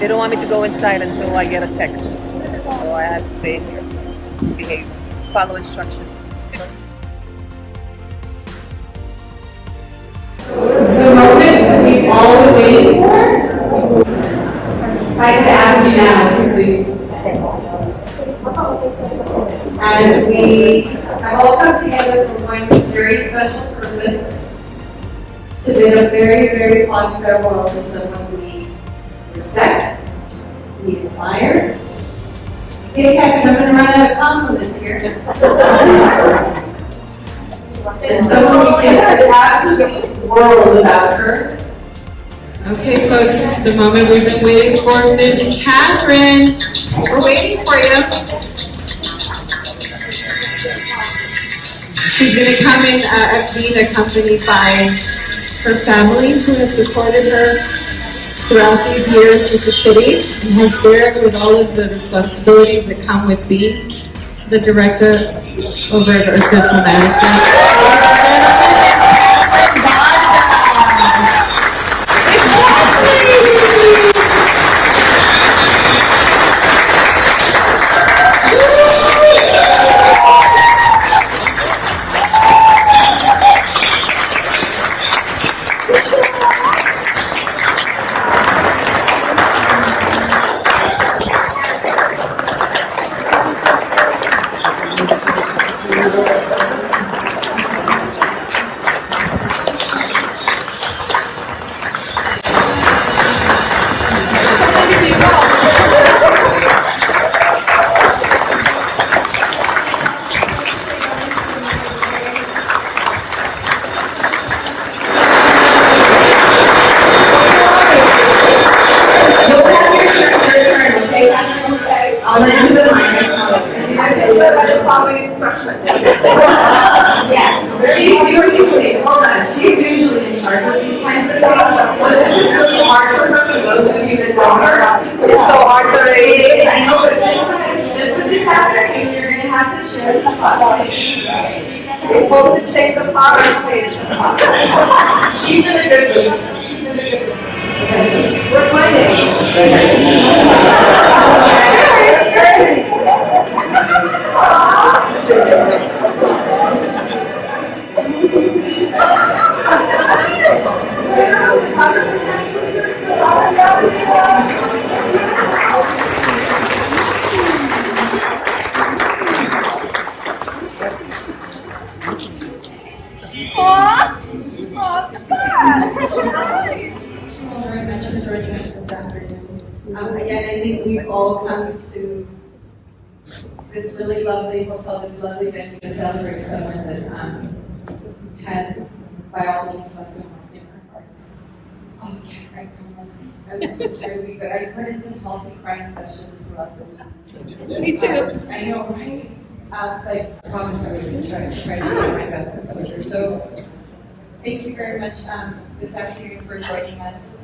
don't want me to go inside until I get a text. So I have to stay here, behave, follow instructions. The moment we all been waiting for, if I could ask you now to please stand. As we have all come together for one very special purpose, to bid a very, very fond farewell to someone we respect, we admire. Okay, Keipp, I'm going to run out of compliments here. And someone we think the absolute world about her. Okay, folks, the moment we've been waiting for, Miss Catherine. We're waiting for you. She's going to come in being accompanied by her family, who has supported her throughout these years with the city and has borne with all of the responsibilities that come with being the director over at Fiscal Management. Yes, she's usually in charge of these kinds of things. So this is really hard for her, for those of you that know her. It's so hard to read. It is, I know, but just for this afternoon, you're going to have to share the spotlight. They both just take the power and say it's the power. She's in a good position. She's in a good position. Where's my name? Very much for joining us this afternoon. Again, I think we've all come to this really lovely hotel, this lovely venue to celebrate someone that has, by all means, left a mark in our hearts. Oh, yeah, I promise. I was so tired, but I put in some healthy crying sessions throughout the week. Me too. I know, right? So I promise I was going to try to do my best to cover her. So thank you very much this afternoon for joining us.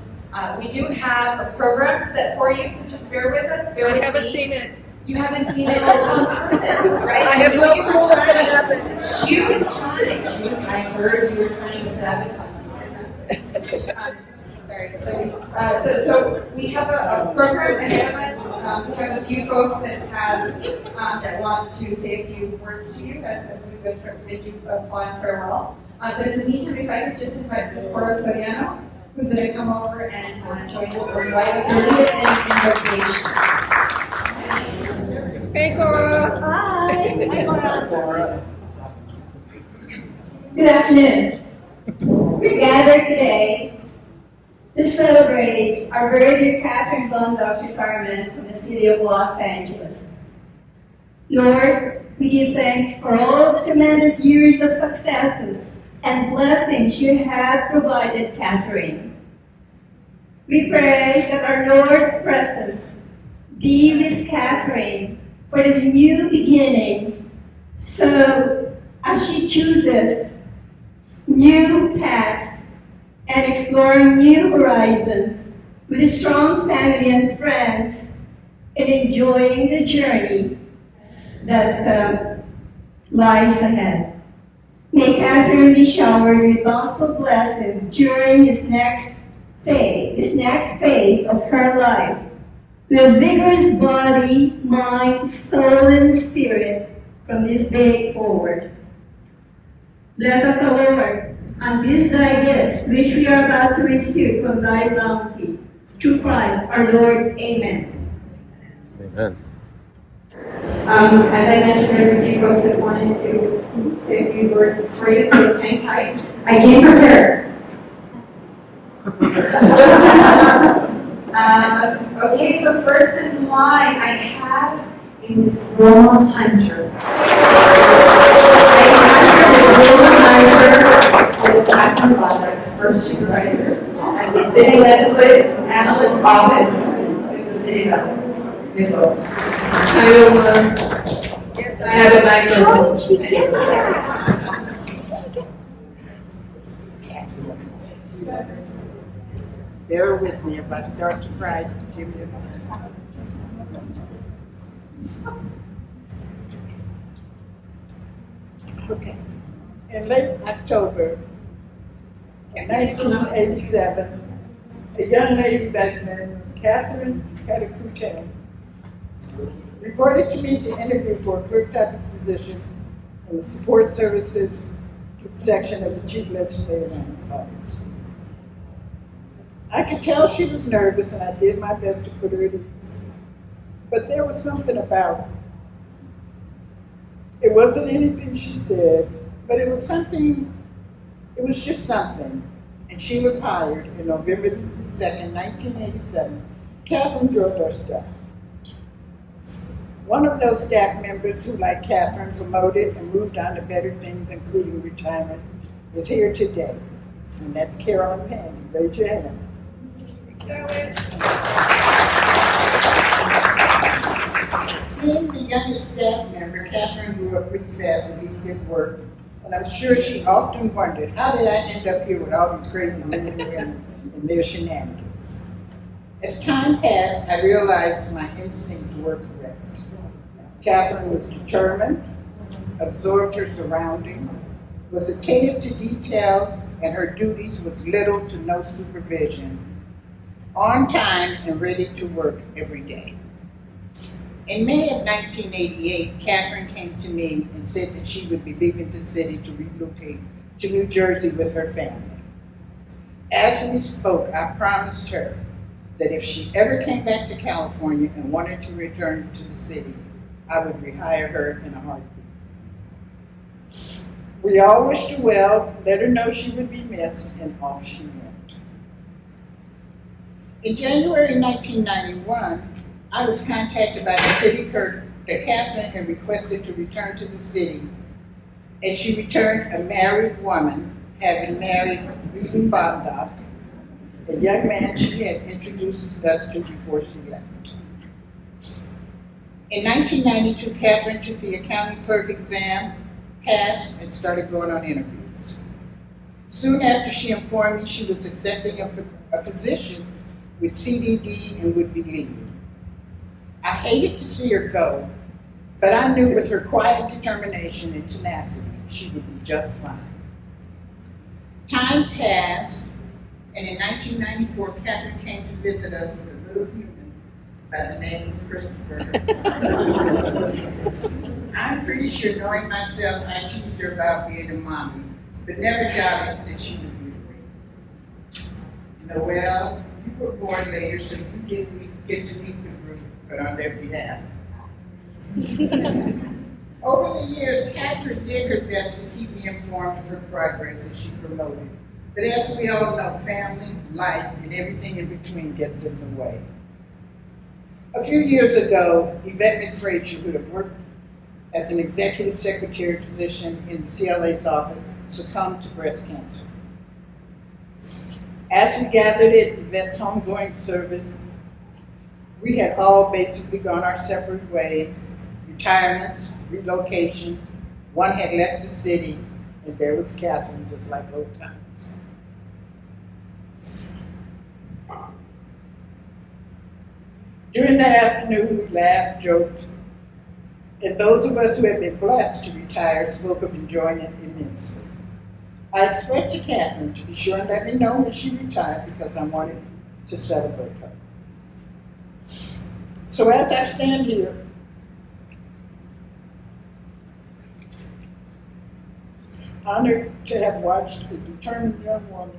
We do have a program set for you, so just bear with us. I haven't seen it. You haven't seen it, it's on purpose, right? I have no clue what's going to happen. She was trying. I heard you were trying to sabotage this. Sorry. So we have a program ahead of us. We have a few folks that want to say a few words to you as we bid you a fond farewell. But in the meantime, if I could just invite Ms. Cora Soriano, who's going to come over and join us or lead us in invocation. Hey, Cora. Hi. Hi, Cora. Good afternoon. We're gathered today to celebrate our very dear Catherine Bondoc's retirement from the city of Los Angeles. Lord, we give thanks for all the tremendous years of successes and blessings you have provided Catherine. We pray that our Lord's presence be with Catherine for this new beginning, so as she chooses new paths and exploring new horizons with a strong family and friends and enjoying the journey that lies ahead. May Catherine be showered with bountiful blessings during this next phase of her life, with vigorous body, mind, soul, and spirit from this day forward. Bless us, O Lord, and this thy gifts, which we are about to receive from thy bounty. Through Christ our Lord. Amen. Amen. As I mentioned, there's a few folks that wanted to say a few words for you, so hang tight. I came prepared. Okay, so first in line, I have Miss Wilma Hunter. Miss Wilma Hunter is Bondoc first supervisor at the City Legislative Analyst Office at the city level. Ms. Wilma. Hi, Wilma. Yes, I have a microphone. How did she get there? Bear with me if I start to cry. Give me a second. Okay. In late October of 1987, a young lady by the name of Catherine Catacoutin reported to me to interview for a clerk typist position in the support services section of the Chief Legislative Office. I could tell she was nervous, and I did my best to put her at ease. But there was something about her. It wasn't anything she said, but it was something, it was just something. And she was hired in November 2nd, 1987. Catherine drove our staff. One of those staff members who, like Catherine, promoted and moved on to better things, including retirement, is here today. And that's Carolyn Penny. Raise your hand. Being the youngest staff member, Catherine grew up pretty fast and easy at work, and I'm sure she often wondered, how did I end up here with all these crazy men and women and their shenanigans? As time passed, I realized my instincts were correct. Catherine was determined, absorbed her surroundings, was attentive to details, and her duties with little to no supervision, on time and ready to work every day. In May of 1988, Catherine came to me and said that she would be leaving the city to relocate to New Jersey with her family. As we spoke, I promised her that if she ever came back to California and wanted to return to the city, I would rehire her in a heartbeat. We all wished her well, let her know she would be missed, and off she went. In January 1991, I was contacted by the city clerk that Catherine had requested to return to the city, and she returned a married woman, having married Edwin Bondoc, a young man she had introduced us to before she left. In 1992, Catherine took the accounting clerk exam, passed, and started going on interviews. Soon after, she informed me she was accepting a position with CDD and would be leaving. I hated to see her go, but I knew with her quiet determination and tenacity, she would be just fine. Time passed, and in 1994, Catherine came to visit us with a little human by the name of Christopher. I'm pretty sure, knowing myself, I teased her about being a mommy, but never doubted that she would be free. Noelle, you were born later, so you didn't get to meet the group, but on their behalf. Over the years, Catherine did her best to keep me informed of her progress as she promoted. But as we all know, family, life, and everything in between gets in the way. A few years ago, Yvette McFrazier, who had worked as an executive secretary position in the CLA's office, succumbed to breast cancer. As we gathered at Yvette's homegoing service, we had all basically gone our separate ways, retirements, relocation. One had left the city, and there was Catherine, just like old times. During that afternoon, we laughed, joked, and those of us who had been blessed to retire spoke of enjoying it immensely. I expressed to Catherine to be sure and let me know when she retired because I wanted to celebrate her. So as I stand here, honored to have watched a determined young woman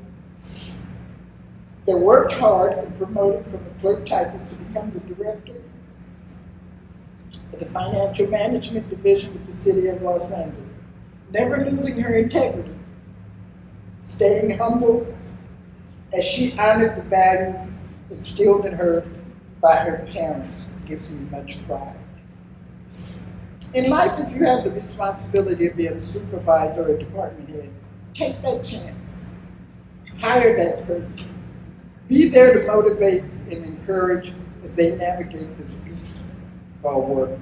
that worked hard and promoted from the clerk typist to become the director of the Financial Management Division of the City of Los Angeles, never losing her integrity, staying humble as she honored the values instilled in her by her parents, gives me much pride. In life, if you have the responsibility of being a supervisor or a department head, take that chance. Hire that person. Be there to motivate and encourage as they navigate this beast called work.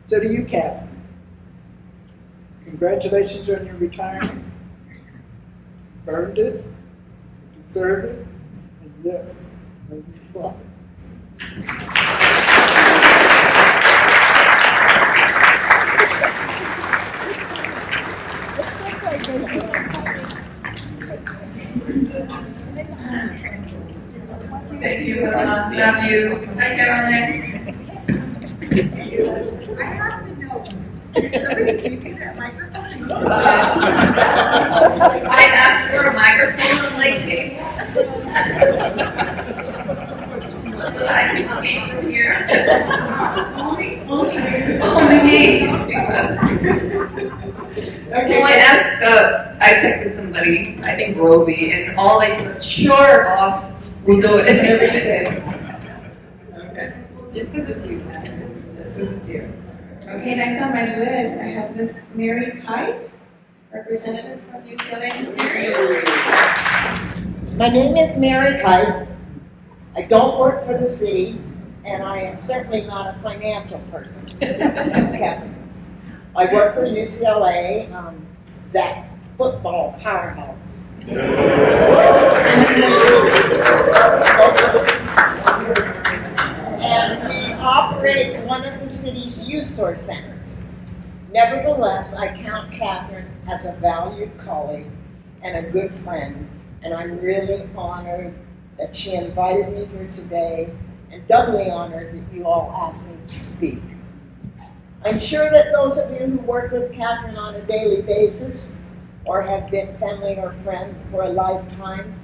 So to you, Catherine, congratulations on your retirement. You earned it, you deserve it, and yes, you love it. Thank you, love you. Hi, Carolyn. I have to know, somebody give you that microphone? I asked for a microphone lately. So I can speak from here. Only me. Okay. Well, I texted somebody, I think Rovie, and all they said, sure, boss, we'll do it. Okay. Just because it's you, Catherine. Just because it's you. Okay, next on my list, I have Miss Mary Keipp, representative from UCLA. Miss Mary. My name is Mary Keipp. I don't work for the city, and I am certainly not a financial person, as Catherine is. I work for UCLA, that football powerhouse. And we operate one of the city's youth source centers. Nevertheless, I count Catherine as a valued colleague and a good friend, and I'm really honored that she invited me here today, and doubly honored that you all asked me to speak. I'm sure that those of you who work with Catherine on a daily basis, or have been family or friends for a lifetime,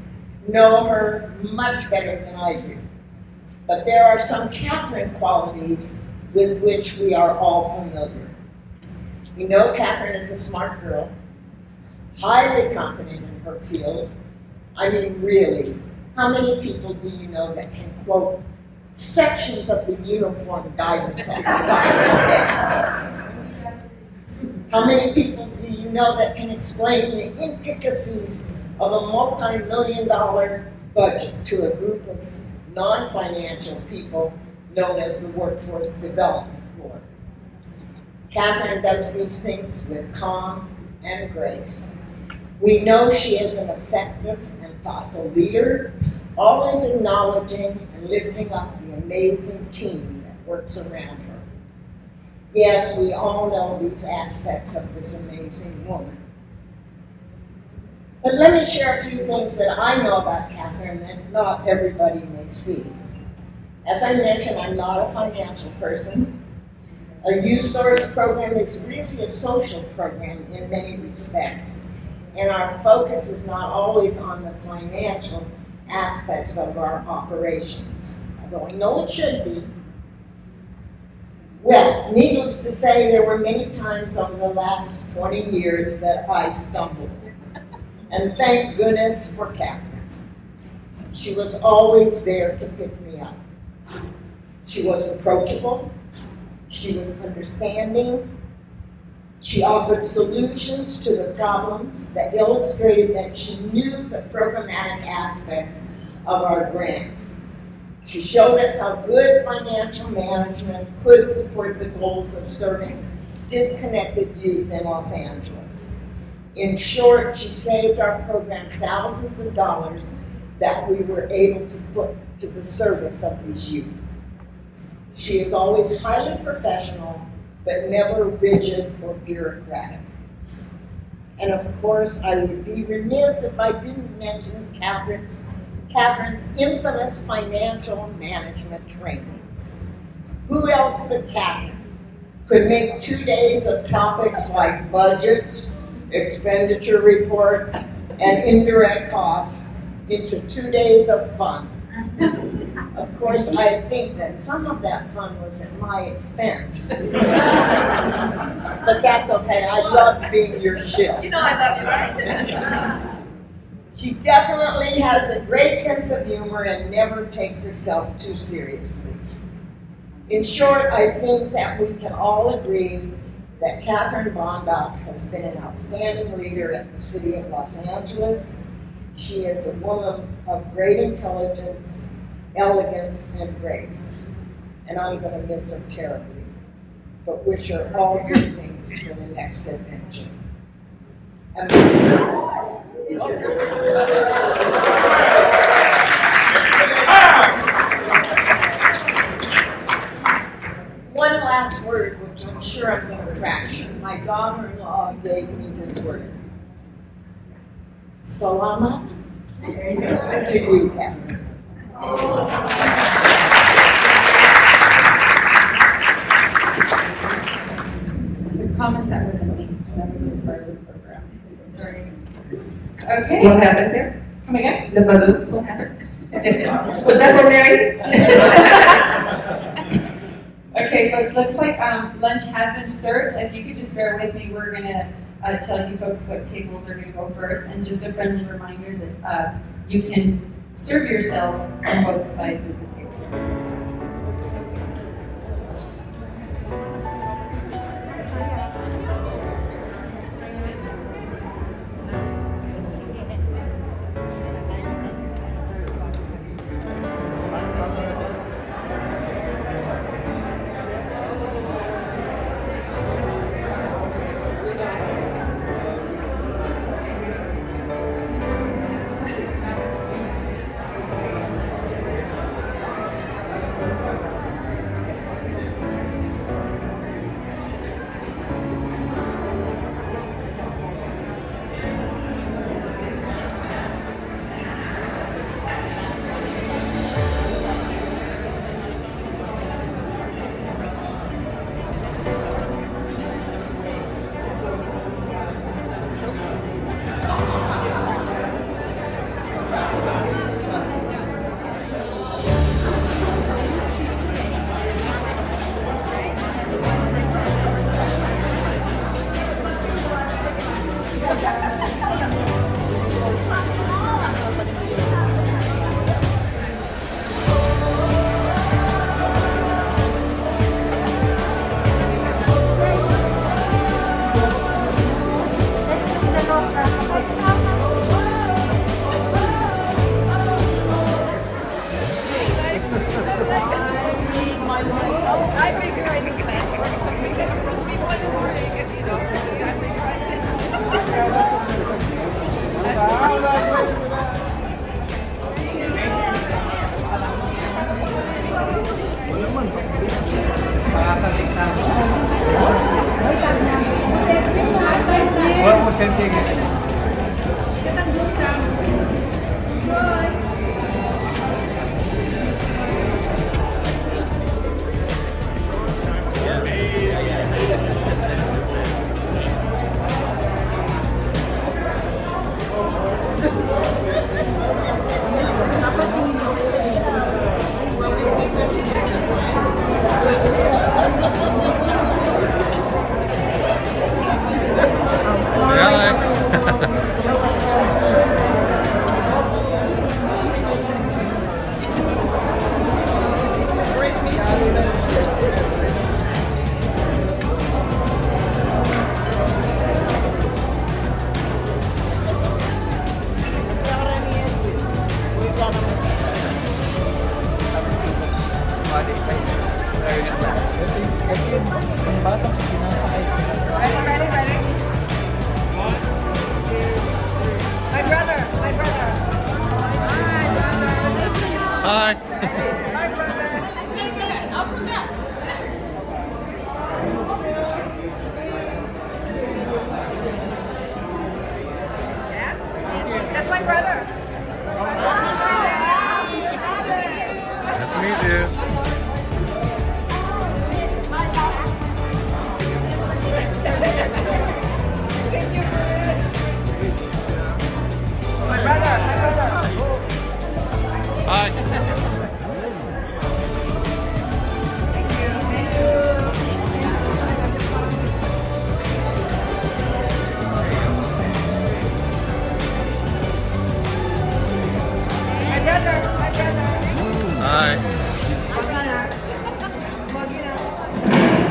know her much better than I do. But there are some Catherine qualities with which we are all familiar. We know Catherine is a smart girl, highly competent in her field. I mean, really, how many people do you know that can quote sections of the uniform guidance of the document? How many people do you know that can explain the intricacies of a multi-million-dollar budget to a group of non-financial people known as the Workforce Development Board? Catherine does these things with calm and grace. We know she is an effective and thoughtful leader, always acknowledging and lifting up the amazing team that works around her. Yes, we all know these aspects of this amazing woman. But let me share a few things that I know about Catherine that not everybody may see. As I mentioned, I'm not a financial person. A youth source program is really a social program in many respects, and our focus is not always on the financial aspects of our operations, although I know it should be. Well, needless to say, there were many times over the last 20 years that I stumbled. And thank goodness for Catherine. She was always there to pick me up. She was approachable. She was understanding. She offered solutions to the problems that illustrated that she knew the programmatic aspects of our grants. She showed us how good financial management could support the goals of serving disconnected youth in Los Angeles. In short, she saved our program thousands of dollars that we were able to put to the service of these youth. She is always highly professional, but never rigid or bureaucratic. And of course, I would be remiss if I didn't mention Catherine's infamous financial management training. times. Who else but Catherine could make 2 days of topics like budgets, expenditure reports, and indirect costs into 2 days of fun? Of course, I think that some of that fun was at my expense. But that's okay, I love being your shill. You know I love you, right? She definitely has a great sense of humor and never takes herself too seriously. In short, I think that we can all agree that Catherine Bondoc has been an outstanding leader at the City of Los Angeles. She is a woman of great intelligence, elegance, and grace. And I'm going to miss her terribly, but wish her all good things for the next adventure. One last word, which I'm sure I'm going to fracture. My daughter-in-law gave me this word. Salamat to you, Catherine. I promise that wasn't me. That was a part of the program. Sorry. Okay. What happened there? Come again? The balloons, what happened? Was that for Mary? Okay, folks, looks like lunch has been served. If you could just bear with me, we're gonna tell you folks what tables are gonna go first, and just a friendly reminder that you can serve yourself on both sides of the table.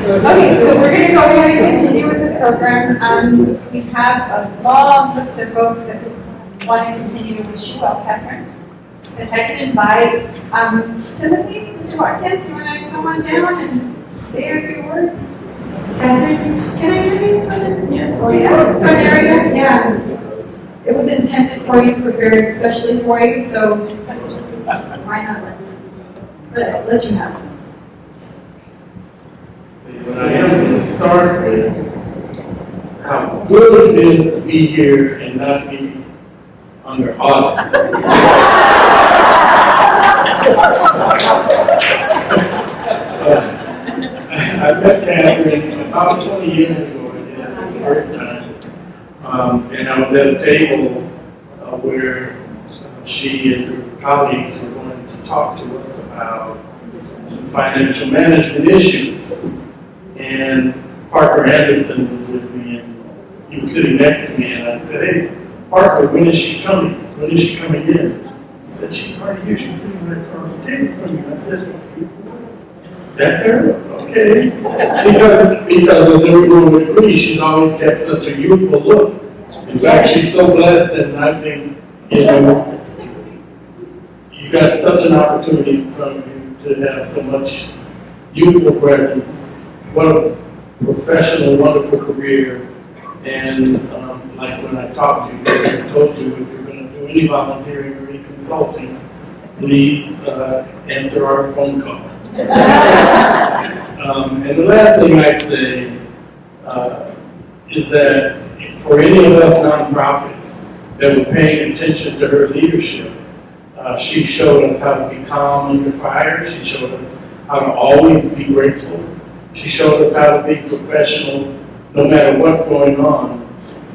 Okay, so we're gonna go ahead and continue with the program. We have a long list of folks that want to continue to wish you well, Catherine. If I can invite Timothy, Mr. Watkins, you wanna come on down and say a few words? Catherine, can I have you? Yes. Yes, front area, yeah. It was intended for you, prepared especially for you, so why not let you have it? But I am going to start with how good it is to be here and not be under audit. I met Catherine about 20 years ago, I guess, the first time. And I was at a table where she and her colleagues were going to talk to us about some financial management issues. And Parker Anderson was with me, and he was sitting next to me, and I said, "Hey, Parker, when is she coming? When is she coming in?" He said, "She's already here. She's sitting right across the table from you." I said, "That's her? Okay." Because as everyone would agree, she's always kept such a youthful look. In fact, she's so blessed, and I think, you got such an opportunity from you to have so much youthful presence. What a professional, wonderful career. And like when I talked to you, I told you if you're going to do any volunteering or any consulting, please answer our phone call. And the last thing I'd say is that for any of us nonprofits that were paying attention to her leadership, she showed us how to be calm under fire. She showed us how to always be graceful. She showed us how to be professional no matter what's going on.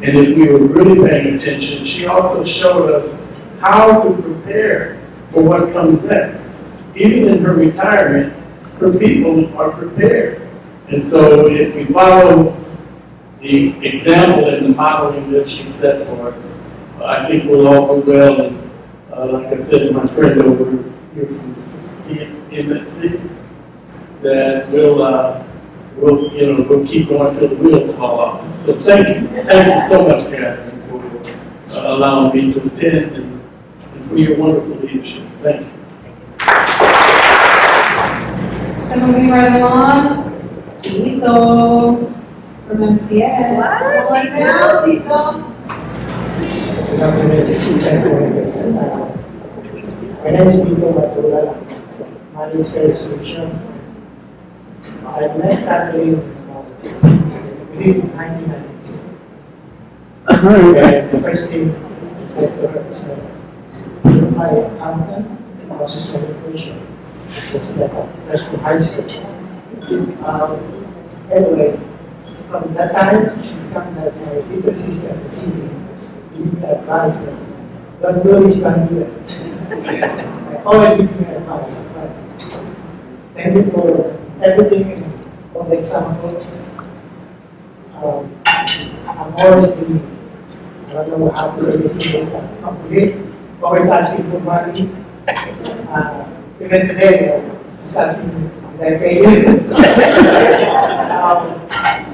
And if we were really paying attention, she also showed us how to prepare for what comes next. Even in her retirement, her people are prepared. And so if we follow the example and the modeling that she set for us, I think we'll all do well. And like I said to my friend over here from MSC, that we'll keep going till the wheels fall off. So thank you so much, Catherine, for allowing me to attend and for your wonderful leadership. Thank you. So moving right along, Tito from MCS. What? Come on down, Tito. Good afternoon. Thanks for having me. My name is Tito Maturan, Managed Care Solution. I met Kathleen within 1992. And the first thing I said to her was that you're my accountant in process my education, just like a freshman high school. Anyway, from that time, she became like my little sister at the city, giving me advice that don't do this, don't do that. I always give me advice, but thank you for everything and all the examples. I'm always the, I don't know how to say this in English, complete, always asking for money. Even today, just asking, did I pay you?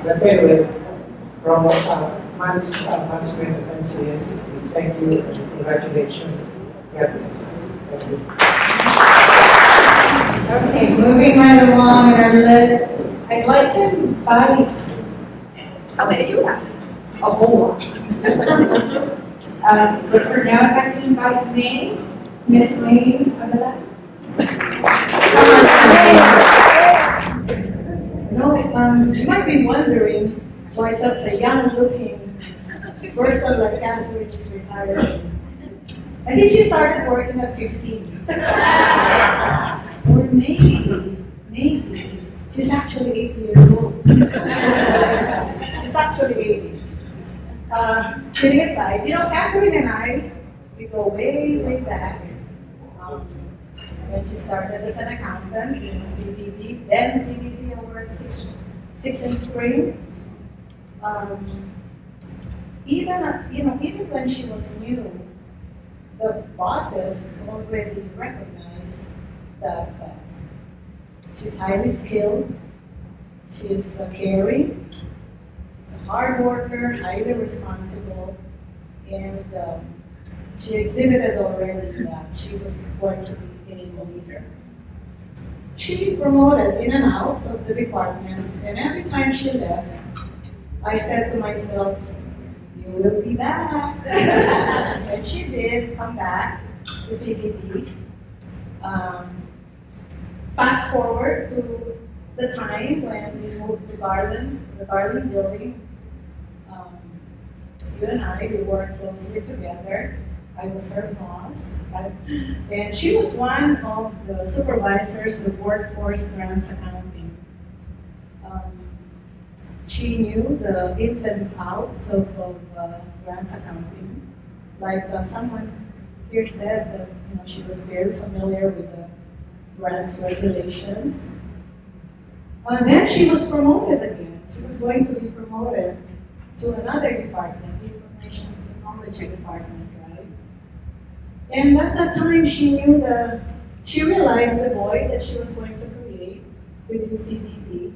But anyway, from management of MCS, thank you and congratulations. God bless. Thank you. Okay, moving right along in our list, I'd like to invite. How many do you have? A whole lot. But for now, if I can invite May, Miss May Abeleda. Come on down. No, you might be wondering why such a young-looking person like Catherine is retiring. I think she started working at 15. Or maybe, she's actually 80 years old. She's actually 80. Kidding aside, Catherine and I, we go way, way back. When she started as an accountant in ZDD, then ZDD over at 6 in Spring. Even when she was new, the bosses already recognized that she's highly skilled, She is caring. She's a hard worker, highly responsible, and she exhibited already that she was going to be a leader. She promoted in and out of the department, and every time she left, I said to myself, "You will be back." And she did come back to CBD. Fast forward to the time when we moved to the Garland building. You and I, we worked closely together. I was her boss, and she was one of the supervisors of workforce grants accounting. She knew the ins and outs of grants accounting. Like someone here said that she was very familiar with the grants regulations. Then she was promoted again. She was going to be promoted to another department, the information technology department. And at that time, she realized the void that she was going to create with UCDD.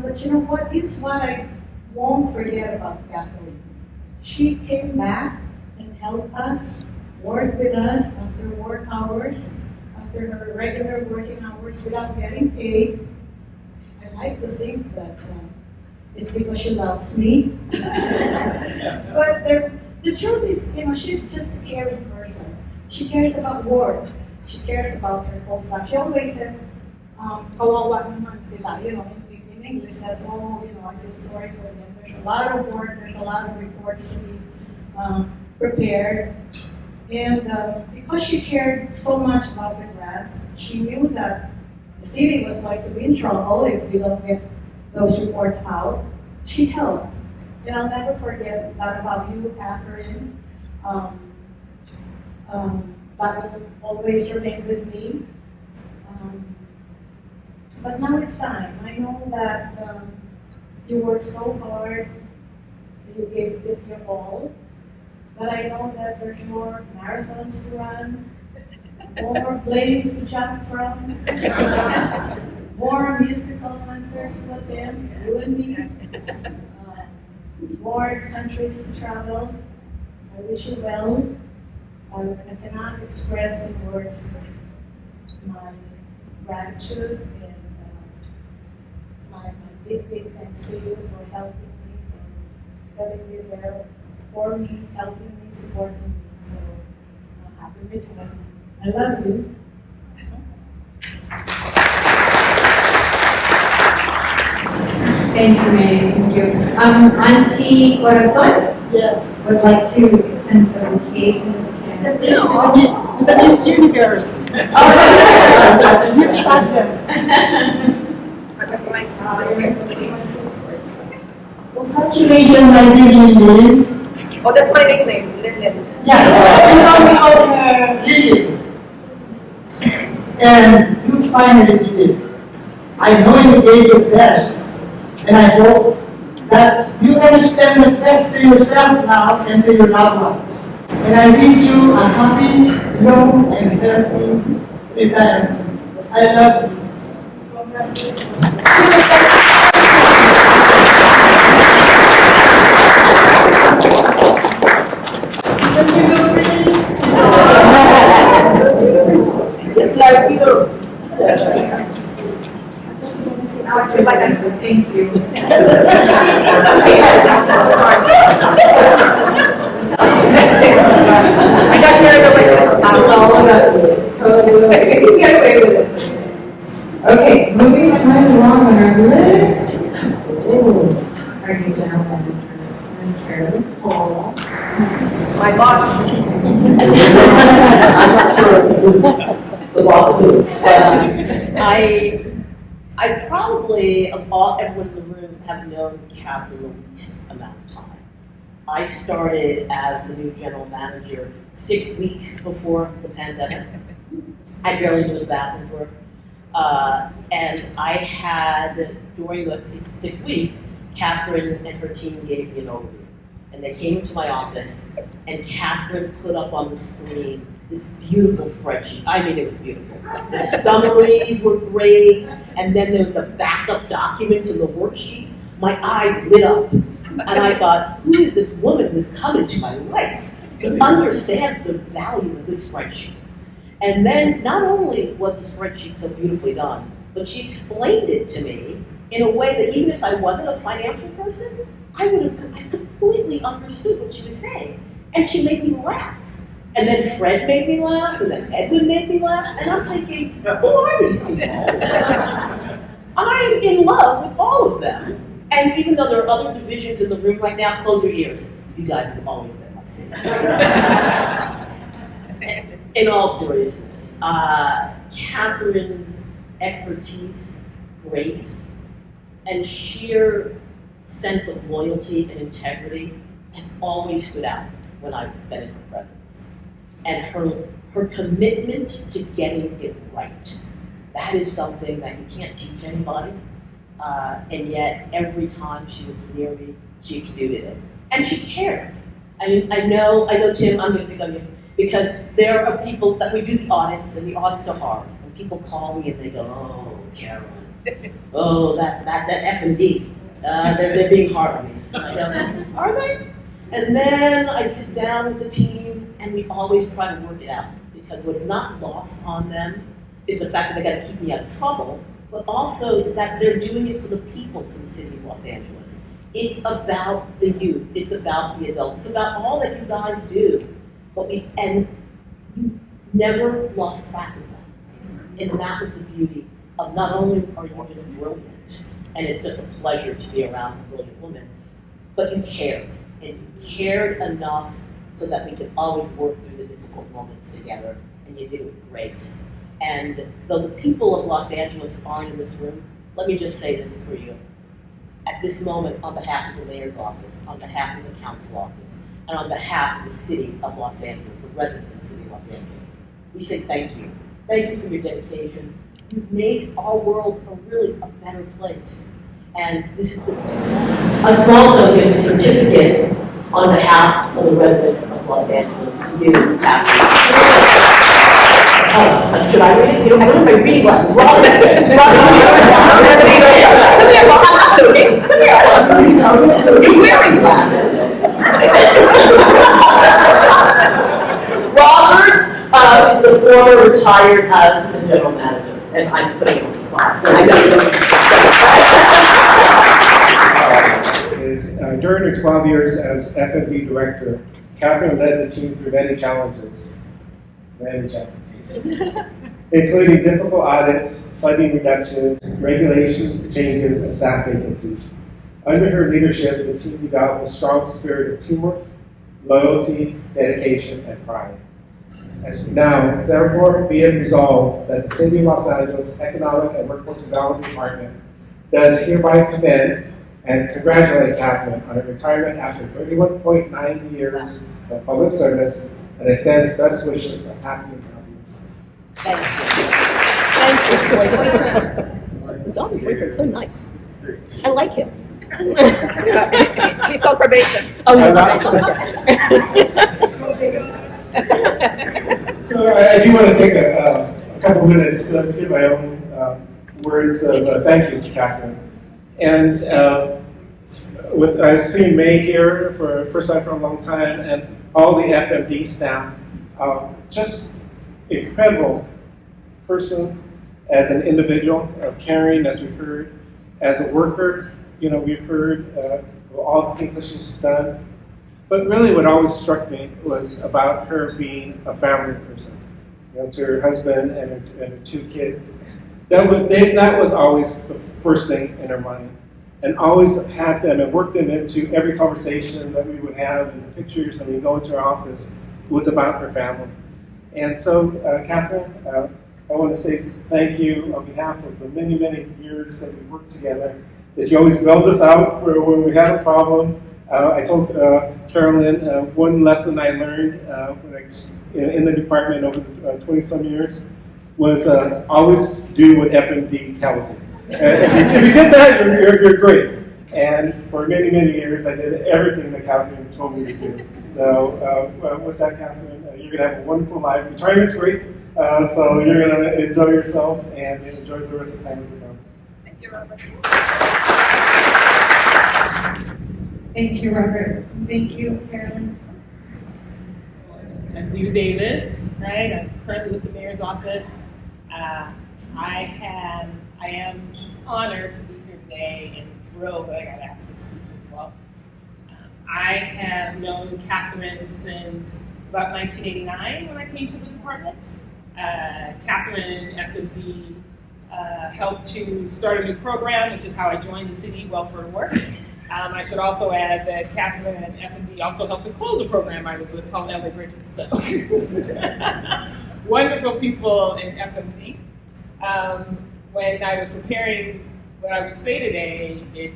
But you know what? This is what I won't forget about Catherine. She came back and helped us, worked with us after work hours, after her regular working hours without getting paid. I like to think that it's because she loves me. But the truth is, she's just a caring person. She cares about work. She cares about her whole staff. She always said, kawawa naman sila. In English, that's all, I feel sorry for them. There's a lot of work, there's a lot of reports to be prepared. And because she cared so much about the grants, she knew that the city was going to be in trouble if we don't get those reports out. She helped. And I'll never forget that about you, Catherine. That will always remain with me. But now it's time. I know that you worked so hard, you gave it your all. But I know that there's more marathons to run, more planes to jump from, more musical concerts to attend, you and me. More countries to travel. I wish you well. I cannot express in words my gratitude and my big thanks to you for helping me, for having me there for me, helping me, supporting me. So happy return. I love you. Thank you, May. Thank you. Auntie Corazon? Yes. Would like to send a bouquet to Ms. Kim. The Miss Universe. Congratulations, my dear Lily. Oh, that's my nickname, Linden. Yeah, we call her Lily. And you finally did it. I know you gave your best, and I hope that you're going to spend the best to yourself now and to your loved ones. And I wish you a happy, long, and healthy retirement. I love you. Yes, like you. Now I feel like I could thank you. I got carried away. That's all about you. It's totally okay. You can get away with it. Okay, moving right along on our list. Our new general manager, Ms. Carolyn. It's my boss. I'm not sure if this is the boss of it. I probably, of all everyone in the room, have known Catherine the least amount of time. I started as the new general manager 6 weeks before the pandemic. I barely knew the bathroom work. And I had, during the six weeks, Catherine and her team gave me an overview. And they came into my office, and Catherine put up on the screen this beautiful spreadsheet. I mean, it was beautiful. The summaries were great, and then there was the backup documents and the worksheets. My eyes lit up, and I thought, who is this woman who's come into my life who understands the value of this spreadsheet? And then not only was the spreadsheet so beautifully done, but she explained it to me in a way that even if I wasn't a financial person, I completely understood what she was saying. And she made me laugh. And then Fred made me laugh, and then Edwin made me laugh, and I'm thinking, who are these people? I'm in love with all of them. And even though there are other divisions in the room right now, close your ears. You guys have always been my favorite. In all seriousness, Catherine's expertise, grace, and sheer sense of loyalty and integrity have always stood out when I've been in her presence. And her commitment to getting it right. That is something that you can't teach anybody. And yet, every time she was near me, she exuded it. And she cared. I mean, I know, Tim, I'm going to pick on you, because there are people that we do the audits, and the audits are hard. And people call me and they go, oh, Carolyn, oh, that F&D, they're being hard on me. And I go, are they? And then I sit down with the team, and we always try to work it out. Because what's not lost on them is the fact that they got to keep me out of trouble, but also that they're doing it for the people from the city of Los Angeles. It's about the youth, it's about the adults, it's about all that you guys do. And you never lost track of that. And that was the beauty of not only are you just brilliant, and it's just a pleasure to be around a brilliant woman, but you cared. And you cared enough so that we could always work through the difficult moments together, and you did it with grace. And though the people of Los Angeles aren't in this room, let me just say this for you. At this moment, on behalf of the mayor's office, on behalf of the council office, and on behalf of the city of Los Angeles, the residents of the city of Los Angeles, we say thank you. Thank you for your dedication. You've made our world a better place. And this is a small token, a certificate on behalf of the residents of Los Angeles. You should I read it? I don't have my reading glasses. Come here. You're wearing glasses. Robert is the former retired assistant general manager, and I'm putting him on the spot. During her 12 years as FMD director, Catherine led the team through many challenges, including difficult audits, funding reductions, regulation changes, and staff vacancies. Under her leadership, the team developed a strong spirit of teamwork, loyalty, dedication, and pride. Now, therefore, be it resolved that the City of Los Angeles Economic and Workforce Development Department does hereby commend and congratulate Catherine on her retirement after 31.9 years of public service, and extends best wishes for happy and healthy retirement. Thank you. The dog boyfriend's so nice. I like him. He's on probation. Oh, no. So I do want to take a couple minutes to give my own words of thank you to Catherine. And I've seen May here for first time for a long time, and all the FMD staff, just incredible person as an individual, of caring, as we heard, as a worker. We've heard all the things that she's done. But really what always struck me was about her being a family person. To her husband and her two kids. That was always the first thing in her mind. And always had them and worked them into every conversation that we would have, and the pictures, and we go into her office, was about her family. And so, Catherine, I want to say thank you on behalf of the many, many years that we worked together, that you always bailed us out for when we had a problem. I told Carolyn one lesson I learned when I was in the department over 20-some years was always do what FMD tells you. If you did that, you're great. And for many, many years, I did everything that Catherine told me to do. So with that, Catherine, you're going to have a wonderful life. Retirement's great, so you're going to enjoy yourself and enjoy the rest of the time with your family. Thank you, Robert. Thank you, Robert. Thank you, Carolyn. I'm Zita Davis, right? I'm currently with the mayor's office. I am honored to be here today and thrilled that I got asked to speak as well. I have known Catherine since about 1989 when I came to the department. Catherine and FMD helped to start a new program, which is how I joined the city, Welfare and Work. I should also add that Catherine and FMD also helped to close a program I was with called LA Bridges. So wonderful people in FMD. When I was preparing what I would say today, it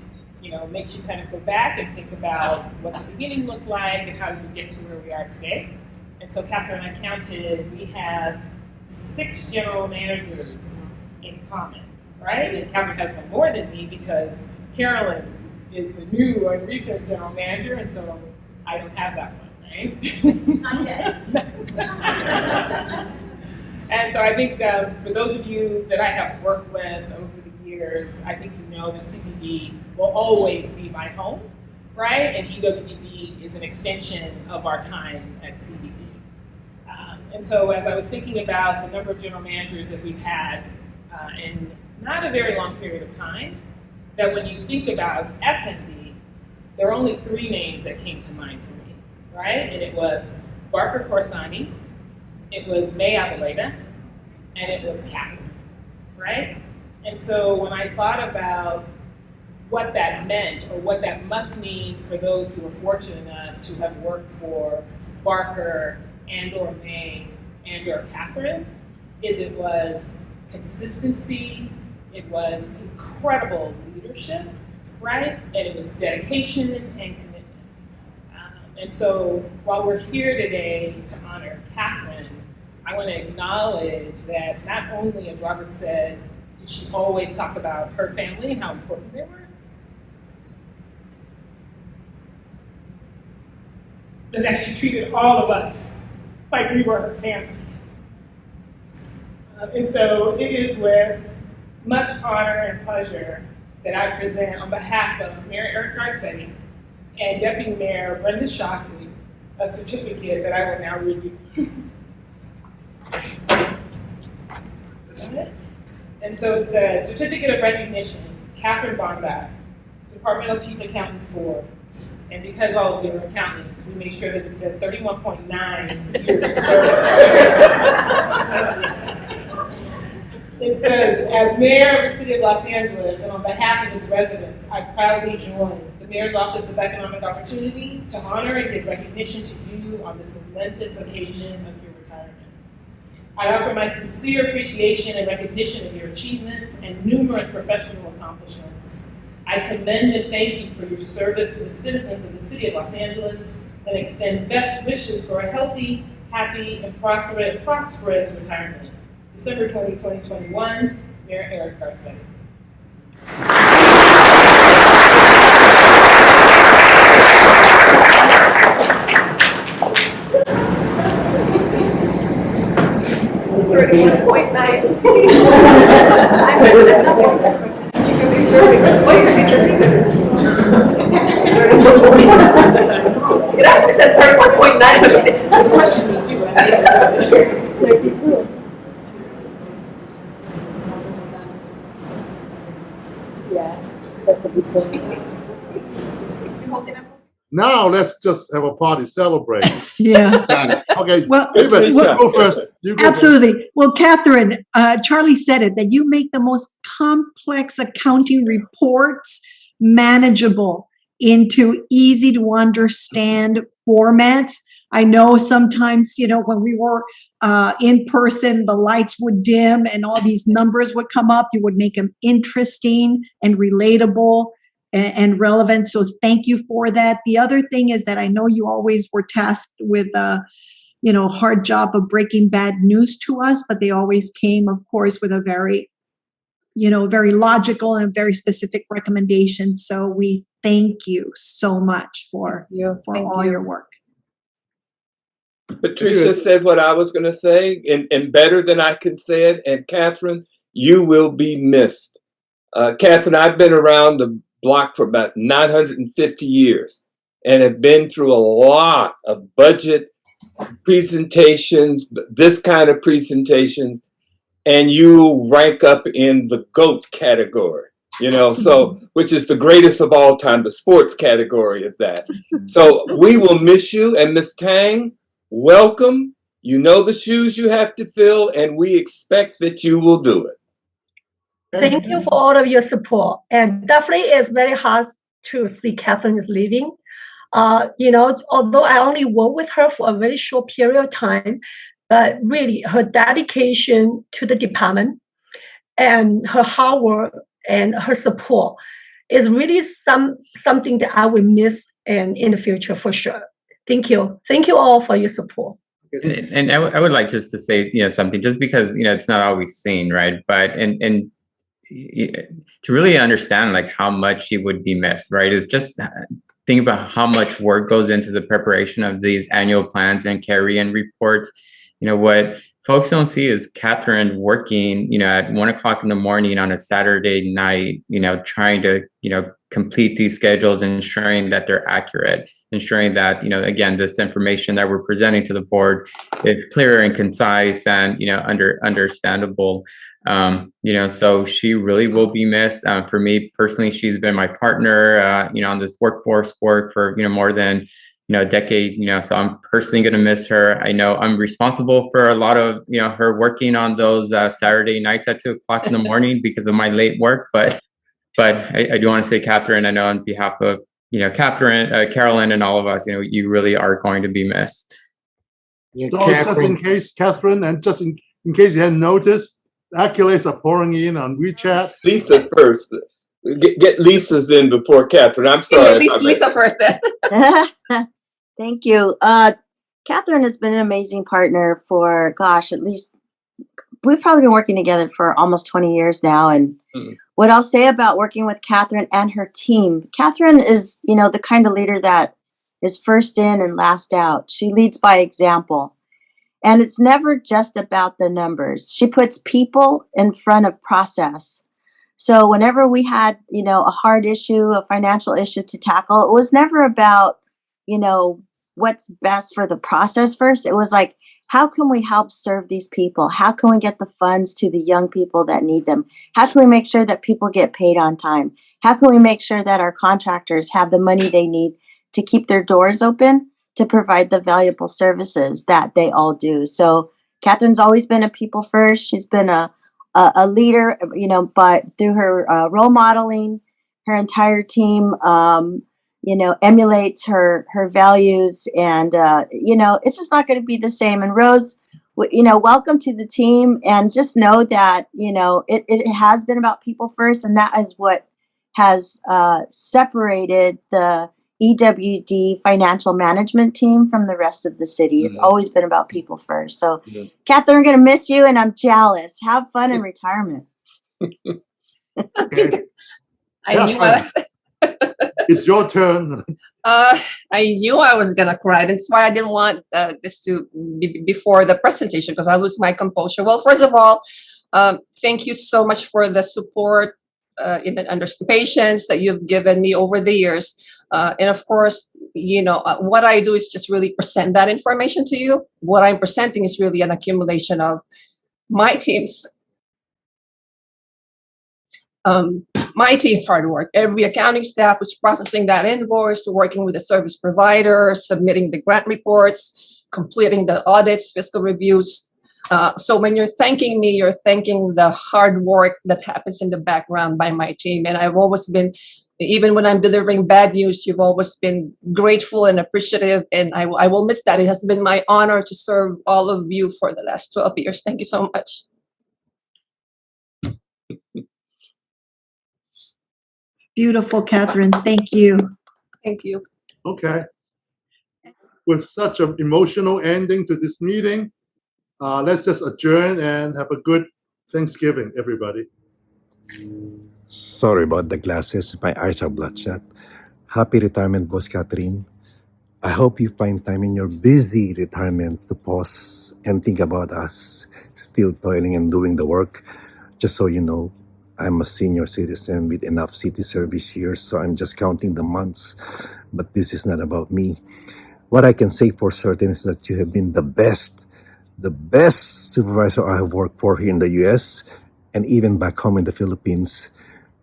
makes you kind of go back and think about what the beginning looked like and how did we get to where we are today. And so Catherine and I counted, we have 6 general managers in common, right? And Catherine has one more than me because Carolyn is the new and recent general manager, and so I don't have that one, right? Not yet. And so I think for those of you that I have worked with over the years, I think you know that CBD will always be my home, right? And EWDD is an extension of our time at CBD. And so as I was thinking about the number of general managers that we've had in not a very long period of time, that when you think about FMD, there are only 3 names that came to mind for me, right? And it was Barker Corsani, it was Abeleda, and it was Catherine, right? And so when I thought about what that meant or what that must mean for those who were fortunate enough to have worked for Barker and or May and or Catherine, is it was consistency, it was incredible leadership, right? And it was dedication and commitment. And so while we're here today to honor Catherine, I want to acknowledge that not only, as Robert said, did she always talk about her family and how important they were, but that she treated all of us like we were her family. And so it is with much honor and pleasure that I present on behalf of Mayor Eric Garcetti and Deputy Mayor Brenda Shockley a certificate that I will now read you. And so it says, Certificate of Recognition, Catherine Bondoc, Departmental Chief Accountant 4. And because all of you are accountants, we make sure that it said 31.9 years of service. It says, as mayor of the city of Los Angeles and on behalf of its residents, I proudly join the Mayor's Office of Economic Opportunity to honor and give recognition to you on this momentous occasion of your retirement. I offer my sincere appreciation and recognition of your achievements and numerous professional accomplishments. I commend and thank you for your service to the citizens of the city of Los Angeles and extend best wishes for a healthy, happy, and prosperous retirement. December 20, 2021, Mayor Eric Garcetti. It actually says 31.9. Question me too. Now let's just have a party, celebrate. Yeah. Okay. Well, David, go first. You go absolutely. First. Well, Catherine, Charlie said it, that you make the most complex accounting reports manageable into easy to understand formats. I know sometimes, when we were in person, the lights would dim and all these numbers would come up. You would make them interesting and relatable and relevant. So thank you for that. The other thing is that I know you always were tasked with hard job of breaking bad news to us, but they always came, of course, with a very, very logical and very specific recommendations. So we thank you so much for all your work. Patricia said what I was going to say, and better than I can say it. And Catherine, you will be missed. Catherine, I've been around the block for about 950 years and have been through a lot of budget presentations, this kind of presentations, and you rank up in the GOAT category, you know, so, which is the greatest of all time, the sports category of that. So we will miss you. And Ms. Tang, welcome. You know the shoes you have to fill, and we expect that you will do it. Thank you for all of your support. And definitely it's very hard to see Catherine is leaving. You know, although I only worked with her for a very short period of time, but really her dedication to the department and her hard work and her support is really something that I will miss in the future for sure. Thank you. Thank you all for your support. And I would like just to say, you know, something, just because, you know, it's not always seen, right? But, and to really understand like how much she would be missed, right? Is just think about how much work goes into the preparation of these annual plans and carry-in reports. You know, what folks don't see is Catherine working, you know, at 1 o'clock in the morning on a Saturday night, you know, trying to, you know, complete these schedules, ensuring that they're accurate, ensuring that, you know, again, this information that we're presenting to the board is clear and concise and, you know, understandable. You know, so she really will be missed. For me personally, she's been my partner, you know, on this workforce work for, you know, more than, you know, a decade, you know, so I'm personally going to miss her. I know I'm responsible for a lot of, you know, her working on those Saturday nights at 2 o'clock in the morning because of my late work. But I do want to say, Catherine, I know on behalf of, you know, Carolyn and all of us, you know, you really are going to be missed. Yeah, so just in case, Catherine, and just in case you hadn't noticed, accolades are pouring in on WeChat. Lisa first. Get Lisa's in before Catherine. I'm sorry. Lisa first then. Thank you. Catherine has been an amazing partner for, gosh, at least we've probably been working together for almost 20 years now. And what I'll say about working with Catherine and her team, Catherine is, you know, the kind of leader that is first in and last out. She leads by example. And it's never just about the numbers. She puts people in front of process. So whenever we had, you know, a hard issue, a financial issue to tackle, it was never about, you know, what's best for the process first. It was like, how can we help serve these people? How can we get the funds to the young people that need them? How can we make sure that people get paid on time? How can we make sure that our contractors have the money they need to keep their doors open, to provide the valuable services that they all do? So Catherine's always been a people first. She's been a leader, you know, but through her role modeling, her entire team, you know, emulates her values, and you know, it's just not going to be the same. And Rose, you know, welcome to the team, and just know that, you know, it has been about people first, and that is what has separated the EWD financial management team from the rest of the city. It's always been about people first. So, Catherine, I'm going to miss you, and I'm jealous. Have fun in retirement. I knew I was. It's your turn. I knew I was gonna cry. That's why I didn't want this to be before the presentation, because I lose my composure. Well, first of all, thank you so much for the support and the patience that you've given me over the years. And of course, you know, what I do is just really present that information to you. What I'm presenting is really an accumulation of my team's hard work. Every accounting staff was processing that invoice, working with the service provider, submitting the grant reports, completing the audits, fiscal reviews. So when you're thanking me, you're thanking the hard work that happens in the background by my team. And I've always been, even when I'm delivering bad news, you've always been grateful and appreciative. And I will miss that. It has been my honor to serve all of you for the last 12 years. Thank you so much. Beautiful, Catherine. Thank you. Thank you. Okay. With such an emotional ending to this meeting, let's just adjourn and have a good Thanksgiving, everybody. Sorry about the glasses. My eyes are bloodshot. Happy retirement, Boss Catherine. I hope you find time in your busy retirement to pause and think about us still toiling and doing the work. Just so you know, I'm a senior citizen with enough city service years, so I'm just counting the months. But this is not about me. What I can say for certain is that you have been the best supervisor I have worked for here in the US and even back home in the Philippines.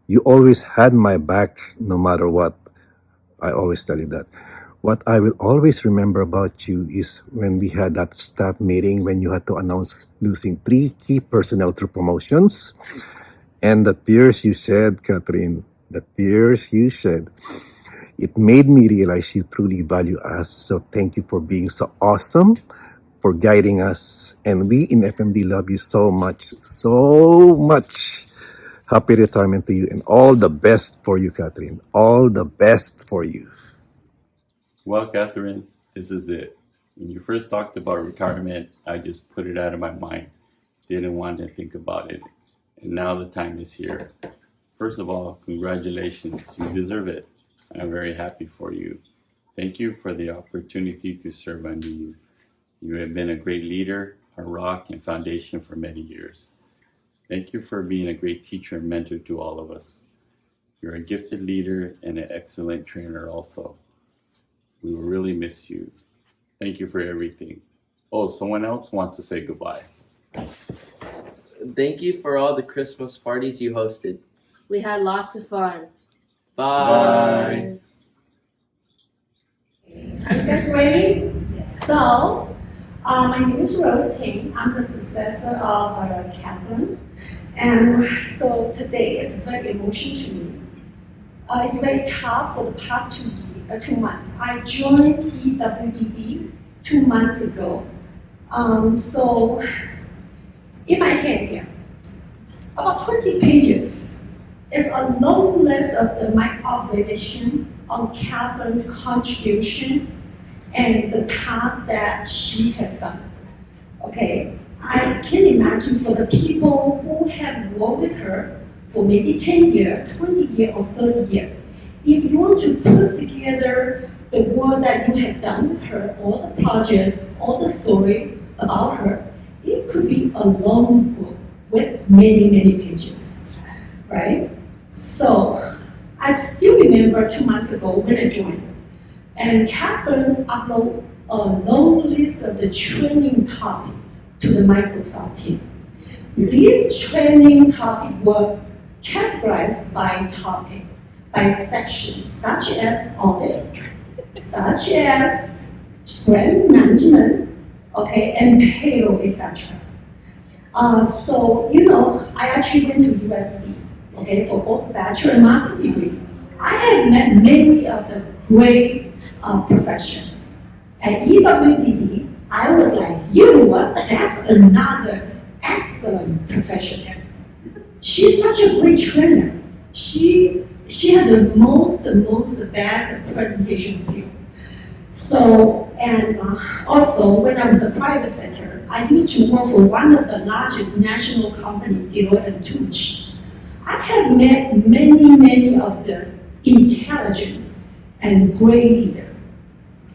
You always had my back no matter what. I always tell you that. What I will always remember about you is when we had that staff meeting when you had to announce losing 3 key personnel through promotions. And the tears you shed, Catherine, the tears you shed, it made me realize you truly value us. So thank you for being so awesome, for guiding us. And we in FMD love you so much, so much. Happy retirement to you and all the best for you, Catherine. All the best for you. Well, Catherine, this is it. When you first talked about retirement, I just put it out of my mind. Didn't want to think about it. And now the time is here. First of all, congratulations. You deserve it. I'm very happy for you. Thank you for the opportunity to serve under you. You have been a great leader, a rock and foundation for many years. Thank you for being a great teacher and mentor to all of us. You're a gifted leader and an excellent trainer also. We will really miss you. Thank you for everything. Oh, someone else wants to say goodbye. Thank you for all the Christmas parties you hosted. We had lots of fun. Bye. Are you guys ready? Yes. So, my name is Rose Ting. I'm the successor of Catherine. And so today is very emotional to me. It's very tough for the past 2 months. I joined EWDD 2 months ago. So in my hand here, about 20 pages is a long list of my observation on Catherine's contribution and the tasks that she has done. Okay, I can imagine for the people who have worked with her for maybe 10 years, 20 years, or 30 years, if you want to put together the work that you have done with her, all the projects, all the story about her, it could be a long book with many, many pages, right? So I still remember 2 months ago when I joined, and Catherine uploaded a long list of the training topics to the Microsoft team. These training topics were categorized by topic, by section, such as audit, such as grant management, okay, and payroll, etc. So, you know, I actually went to USC, okay, for both bachelor and master degree. I have met many of the great professionals. At EWDD, I was like, you know what, that's another excellent professional. She's such a great trainer. She has the best presentation skill. So, and also when I was the private sector, I used to work for one of the largest national companies, Deloitte & Touche. I have met many of the intelligent and great leaders.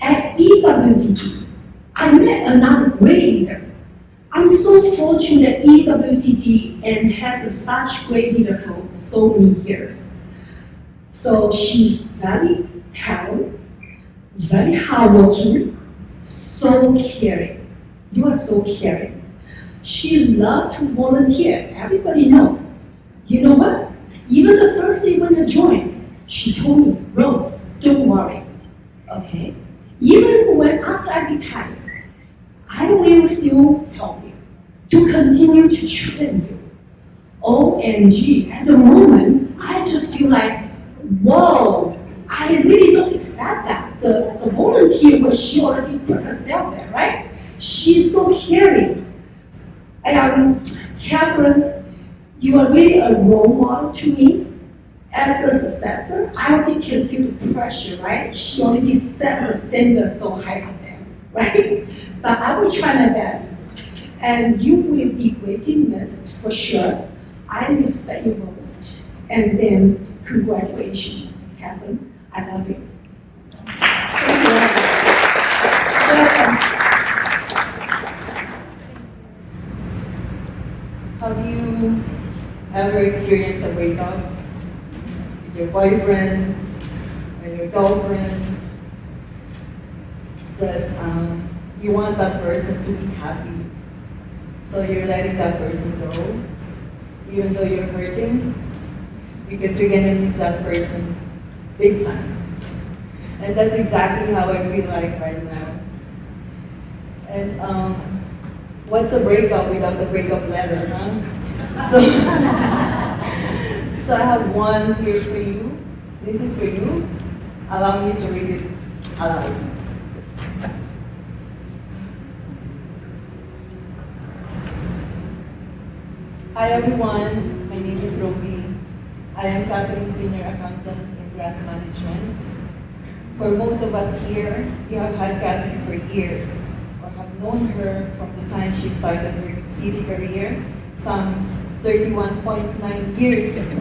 At EWDD, I met another great leader. I'm so fortunate that EWDD and has such great leader for so many years. So she's very talented, very hardworking, so caring. You are so caring. She loved to volunteer. Everybody know. You know what? Even the first day when I joined, she told me, Rose, don't worry. Okay? Even when after I retire, I will still help you to continue to train you. OMG, at the moment, I just feel like, whoa, I really don't expect that. The volunteer, but she already put herself there, right? She's so caring. Catherine, you are really a role model to me. As a successor, I already can feel the pressure, right? She already set the standard so high up there, right? But I will try my best. And you will be greatly missed for sure. I respect you most. And then, congratulations, Catherine. I love you. Have you ever experienced a breakup with your boyfriend or your girlfriend that you want that person to be happy, so you're letting that person go, even though you're hurting, because you're gonna miss that person big time. And that's exactly how I feel like right now. And what's a breakup without a breakup letter, huh? So, so I have one here for you. This is for you. Allow me to read it aloud. Hi everyone, my name is Rovie. I am Catherine's senior accountant in grants management. For most of us here, you have had Catherine for years, or have known her from the time she started her city career, some 31.9 years ago.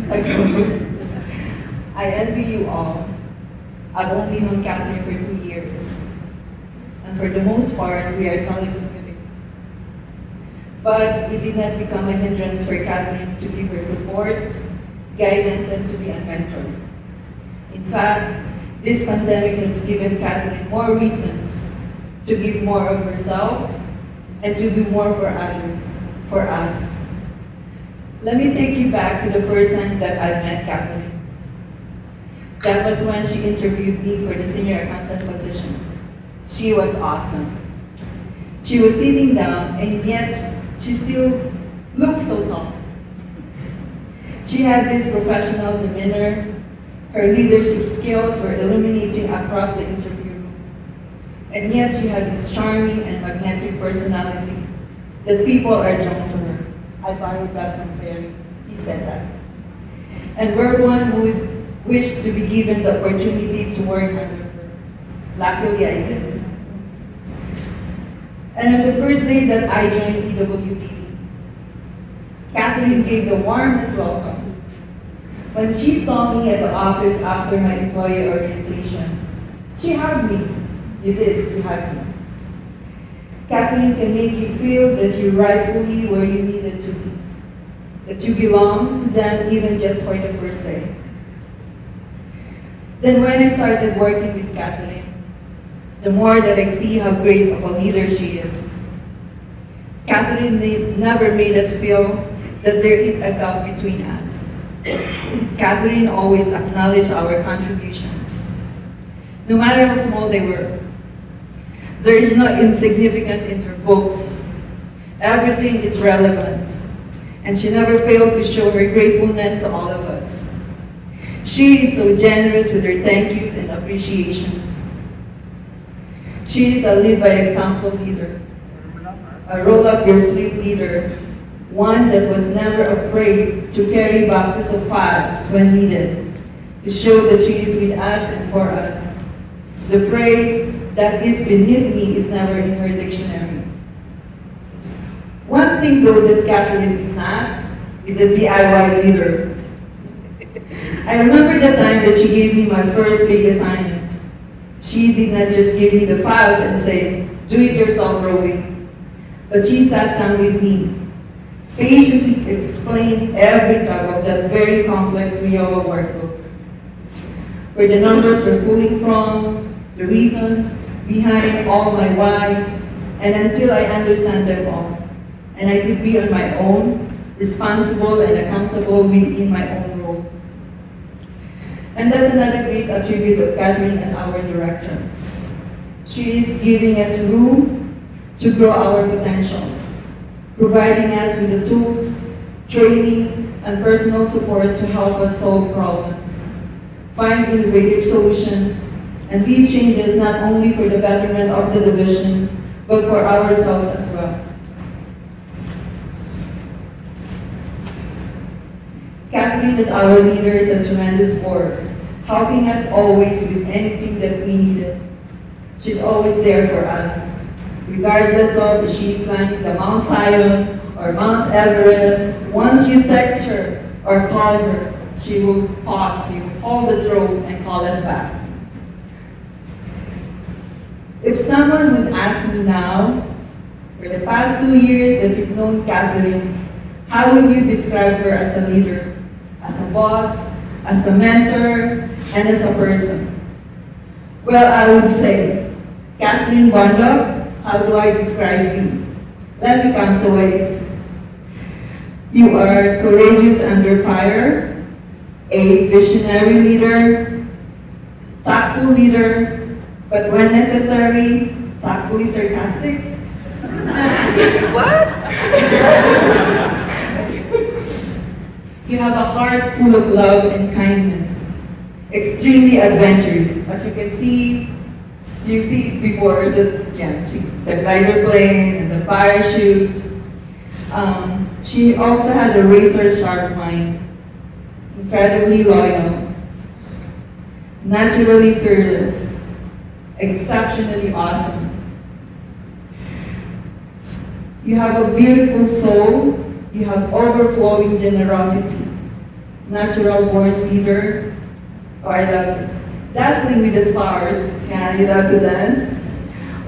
I envy you all. I've only known Catherine for 2 years. And for the most part, we are colleagues. But it did not become a hindrance for Catherine to give her support, guidance, and to be a mentor. In fact, this pandemic has given Catherine more reasons to give more of herself and to do more for others, for us. Let me take you back to the first time that I met Catherine. That was when she interviewed me for the senior accountant position. She was awesome. She was sitting down, and yet she still looked so tall. She had this professional demeanor. Her leadership skills were illuminating across the interview room. And yet she had this charming and magnetic personality that people are drawn to her. I borrowed that from Ferry. He said that. And where one would wish to be given the opportunity to work under her. Luckily, I did. And on the first day that I joined EWDD, Catherine gave the warmest welcome. When she saw me at the office after my employee orientation, she hugged me. You did, you hugged me. Catherine can make you feel that you're rightfully where you needed to be, that you belong to them even just for the first day. Then when I started working with Catherine, the more that I see how great of a leader she is. Catherine never made us feel that there is a gap between us. Catherine always acknowledged our contributions, no matter how small they were. There is no insignificant in her books. Everything is relevant, and she never failed to show her gratefulness to all of us. She is so generous with her thank yous and appreciations. She is a lead by example leader, a roll up your sleeve leader, one that was never afraid to carry boxes of files when needed, to show that she is with us and for us. The phrase, "that is beneath me," is never in her dictionary. One thing though that Catherine is not, is a DIY leader. I remember the time that she gave me my first big assignment. She did not just give me the files and say, "Do it yourself, Rovie." But she sat down with me, patiently explained every tab of that very complex Iowa workbook, where the numbers were pulling from, the reasons behind all my whys, and until I understand them all, and I could be on my own, responsible and accountable within my own role. And that's another great attribute of Catherine as our director. She is giving us room to grow our potential, providing us with the tools, training, and personal support to help us solve problems, find innovative solutions, and lead changes not only for the betterment of the division, but for ourselves as well. Catherine is our leader is a tremendous force, helping us always with anything that we needed. She's always there for us, regardless of if she's climbing the Mount Zion or Mount Everest. Once you text her or call her, she will pause, she will hold the throat and call us back. If someone would ask me now, for the past 2 years that you've known Catherine, how will you describe her as a leader, as a boss, as a mentor, and as a person? Well, I would say, Catherine Bondoc, how do I describe you? Let me count the ways. You are courageous under fire, a visionary leader, tactful leader, but when necessary, tactfully sarcastic. What? You have a heart full of love and kindness, extremely adventurous. As you can see, you see before the glider plane and the parachute. She also had a razor-sharp mind, incredibly loyal, naturally fearless, exceptionally awesome. You have a beautiful soul. You have overflowing generosity, natural born leader. Oh, I love this. Dazzling with the stars. Yeah, you love to dance.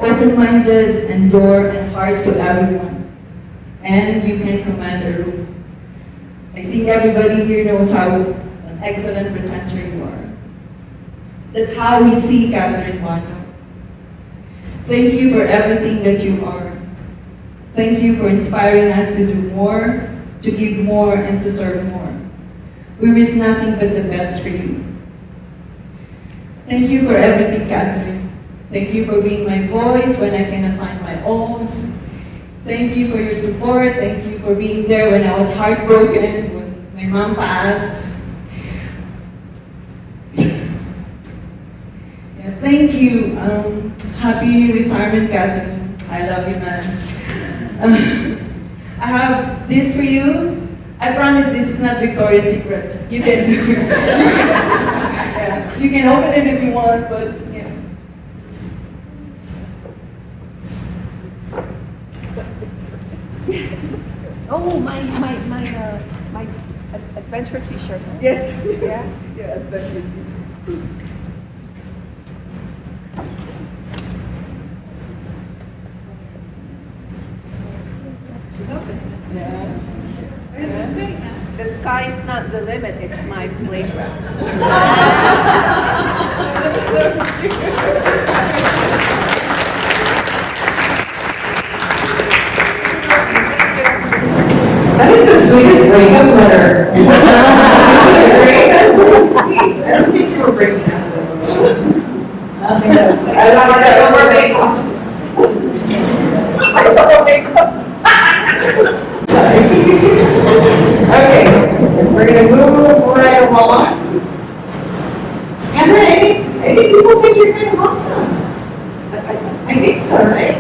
Open-minded and door and heart to everyone. And you can command a room. I think everybody here knows how an excellent presenter you are. That's how we see Catherine Bondoc. Thank you for everything that you are. Thank you for inspiring us to do more, to give more, and to serve more. We wish nothing but the best for you. Thank you for everything, Catherine. Thank you for being my voice when I cannot find my own. Thank you for your support. Thank you for being there when I was heartbroken, when my mom passed. Yeah, thank you. Happy retirement, Catherine. I love you, man. I have this for you. I promise this is not Victoria's Secret. You can, yeah, you can open it if you want, but yeah. Oh, my adventure T-shirt. Yes. Yeah. Yeah, adventure T-shirt. Yeah. The sky is not the limit, it's my playground. That is the sweetest breakup letter. That's really sweet. I don't think you were breaking up with nothing else. I don't want that over makeup. Sorry. Okay, we're gonna move right along. Catherine, I think people think you're kind of awesome. I think so, right?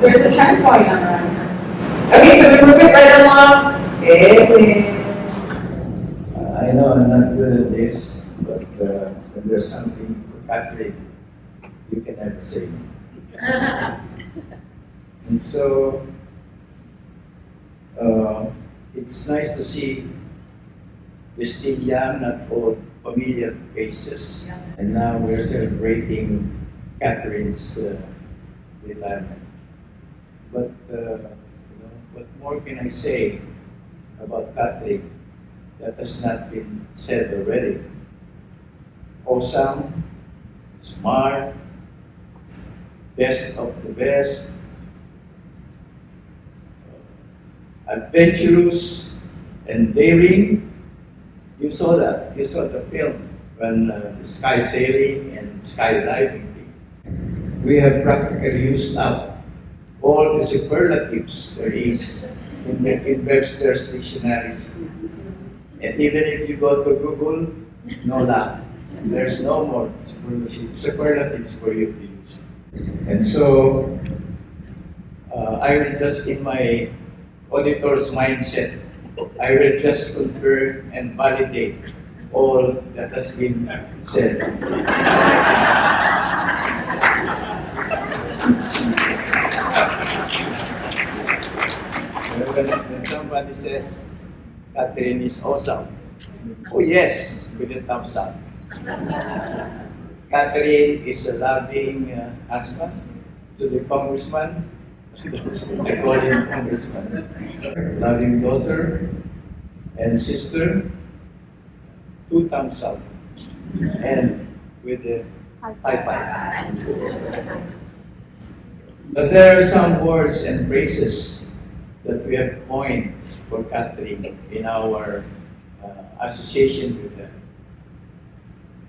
There's a trend going on around here. Okay, so we're moving right along. I know I'm not good at this, but when there's something for Patrick, you can never say no. And so, it's nice to see this still young, not old, familiar faces. And now we're celebrating Catherine's retirement. But what more can I say about Catherine that has not been said already? Awesome, smart, best of the best, adventurous and daring. You saw that. You saw the film when the sky sailing and skydiving. We have practically used up all the superlatives there is in Webster's dictionaries. And even if you go to Google, no luck. There's no more superlatives for you to use. And so, I will just, in my auditor's mindset, I will just confirm and validate all that has been said. When somebody says, Catherine is awesome, oh yes, with a thumbs up. Catherine is a loving husband to the congressman. I call him congressman. Loving daughter and sister. 2 thumbs up. And with the high five. But there are some words and phrases that we have coined for Catherine in our association with her.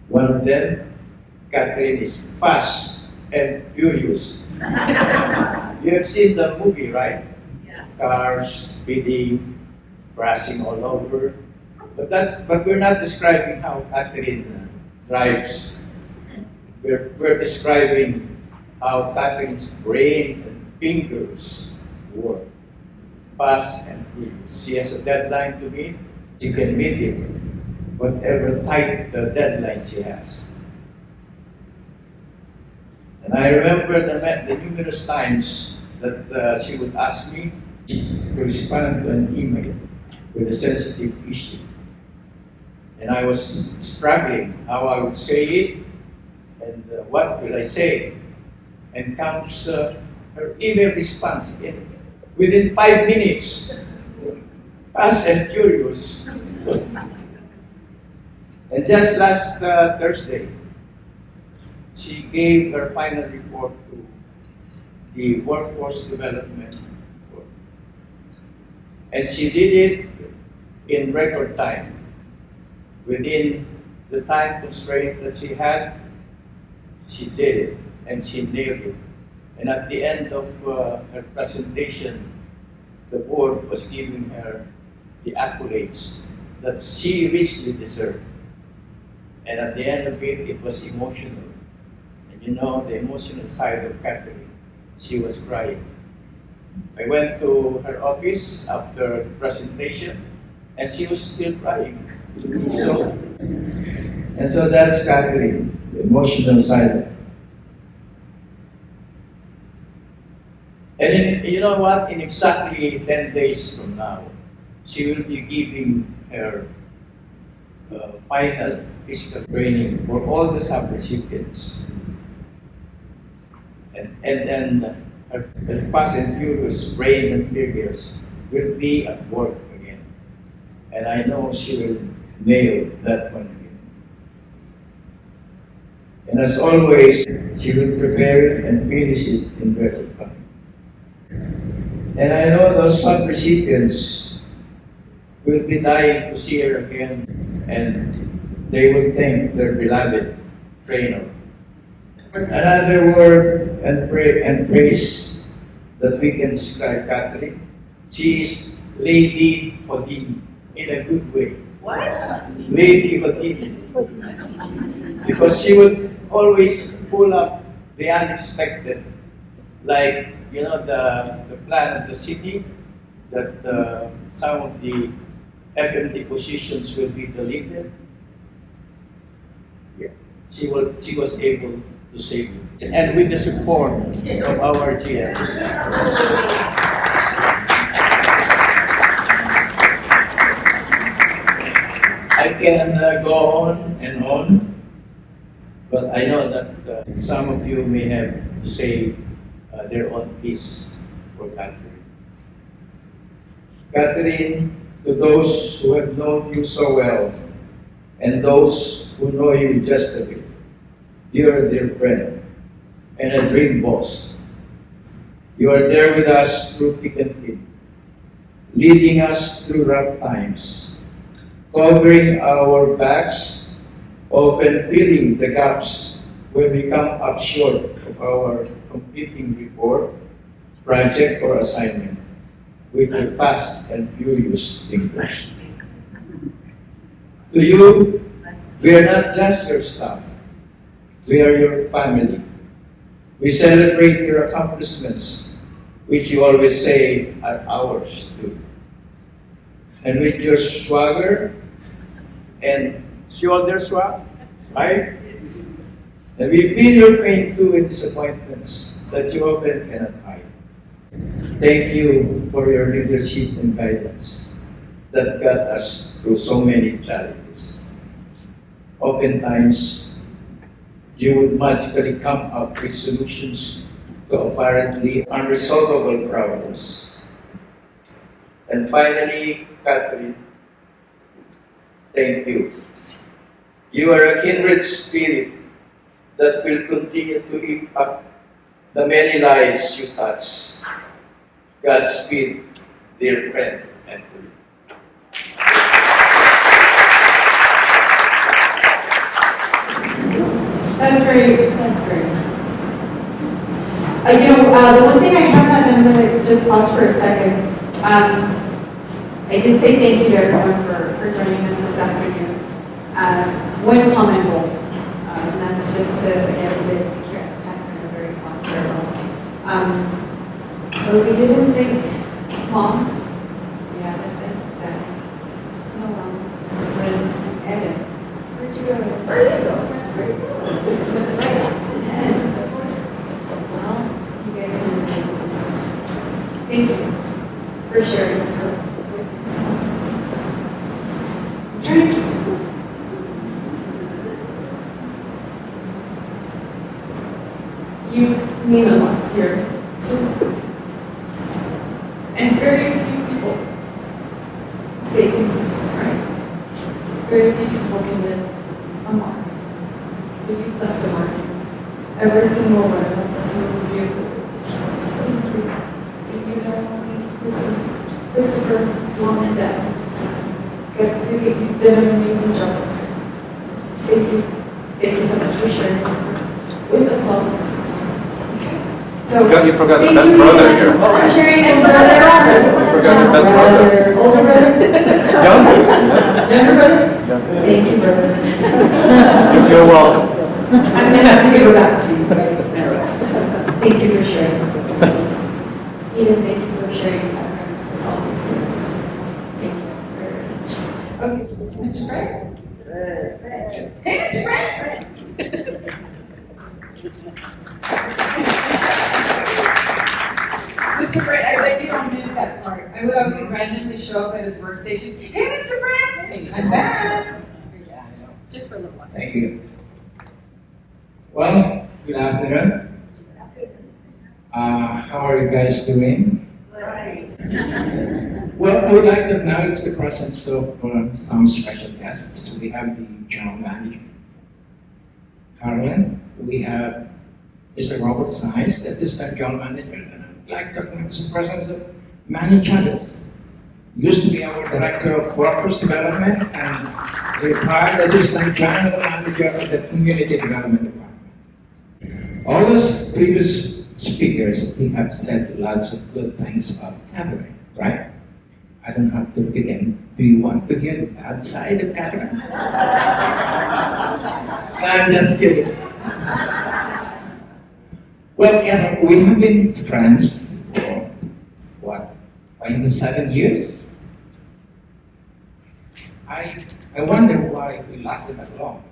One of them, Catherine is fast and furious. You have seen the movie, right? Yeah. Cars, speeding, crashing all over. But we're not describing how Catherine drives. We're describing how Catherine's brain and fingers work. Fast and furious. She has a deadline to meet. She can meet it, whatever tight the deadline she has. And I remember the numerous times that she would ask me to respond to an email with a sensitive issue. And I was struggling how I would say it and what will I say. And comes her email response within 5 minutes. Fast and furious. And just last Thursday, she gave her final report to the workforce development board. And she did it in record time. Within the time constraint that she had, she did it and she nailed it. And at the end of her presentation, the board was giving her the accolades that she richly deserved. And at the end of it, it was emotional. And you know, the emotional side of Catherine, she was crying. I went to her office after the presentation, and she was still crying. So that's Catherine, the emotional side. And you know what? In exactly 10 days from now, she will be giving her final physical training for all the sub-recipients. And her fast and furious brain and fingers will be at work again. And I know she will nail that one again. And as always, she will prepare it and finish it in record time. And I know those sub-recipients will be dying to see her again, and they will thank their beloved trainer. Another word and praise that we can describe Catherine, she is Lady Houdini in a good way. What? Lady Houdini. Because she would always pull up the unexpected, like, you know, the plan of the city that some of the FMD positions will be deleted. Yeah. She was able to save it. And with the support of our GM. I can go on and on, but I know that some of you may have to say their own piece for Catherine. Catherine, to those who have known you so well, and those who know you just a bit, you are a dear friend and a dream boss. You are there with us through thick and thin, leading us through rough times, covering our backs, often filling the gaps when we come up short of our completing report, project, or assignment with your fast and furious fingers. To you, we are not just your staff, we are your family. We celebrate your accomplishments, which you always say are ours too. And with your swagger and shoulder swag, right? And we feel your pain too in disappointments that you often cannot hide. Thank you for your leadership and guidance that got us through so many challenges. Oftentimes, you would magically come up with solutions to apparently unresolvable problems. And finally, Catherine, thank you. You are a kindred spirit that will continue to impact the many lives you touch. Godspeed, dear friend and colleague. That's very nice. The one thing I have not done, I'm going to just pause for a second. I did say thank you to everyone for joining us this afternoon. One comment will, and that's just to, again, bid Catherine a very fond farewell. But we didn't think, Mom, we haven't been that. No, Mom, Sarai and Eden. Where'd you go? Where'd you go? Where'd you go? Well, you guys can make a decision. Thank you for sharing her with someone else. I'm trying to keep it. You mean a lot here, too. And very few people stay consistent, right? Very few people can live a mark. So you've left a mark. Every single one of us, and it was beautiful. So thank you. Thank you, Noah. Thank you, Christopher, Mom and Dad. You did an amazing job with her. Thank you. Thank you so much for sharing with us all this year. So, you forgot the best brother here. For sharing and brother. You forgot the best brother. Older brother? Younger brother? Younger. Thank you, brother. You're welcome. I'm going to have to give it back to you, right? Thank you for sharing. Eden, thank you for sharing this all these years. Thank you very much. Okay, Mr. Frank? Hey, Mr. Frank! Mr. Brett, I bet you don't miss that part. I would always randomly show up at his workstation. Hey, Mr. Brett! I'm back! Just for a little while. Thank you. Well, good afternoon. How are you guys doing? Right. Well, I would like to acknowledge the presence of some special guests. We have the general manager, Carolyn. We have Mr. Robert Sainz, the assistant general manager. And I'd like to acknowledge the presence of Manny Chavez. Used to be our director of workforce development and retired assistant general manager of the community development department. All those previous speakers, they have said lots of good things about Catherine, right? I don't have to repeat them. Do you want to hear the bad side of Catherine? I'm just kidding. Well, Catherine, we have been friends for, what, 27 years? I wonder why we lasted that long.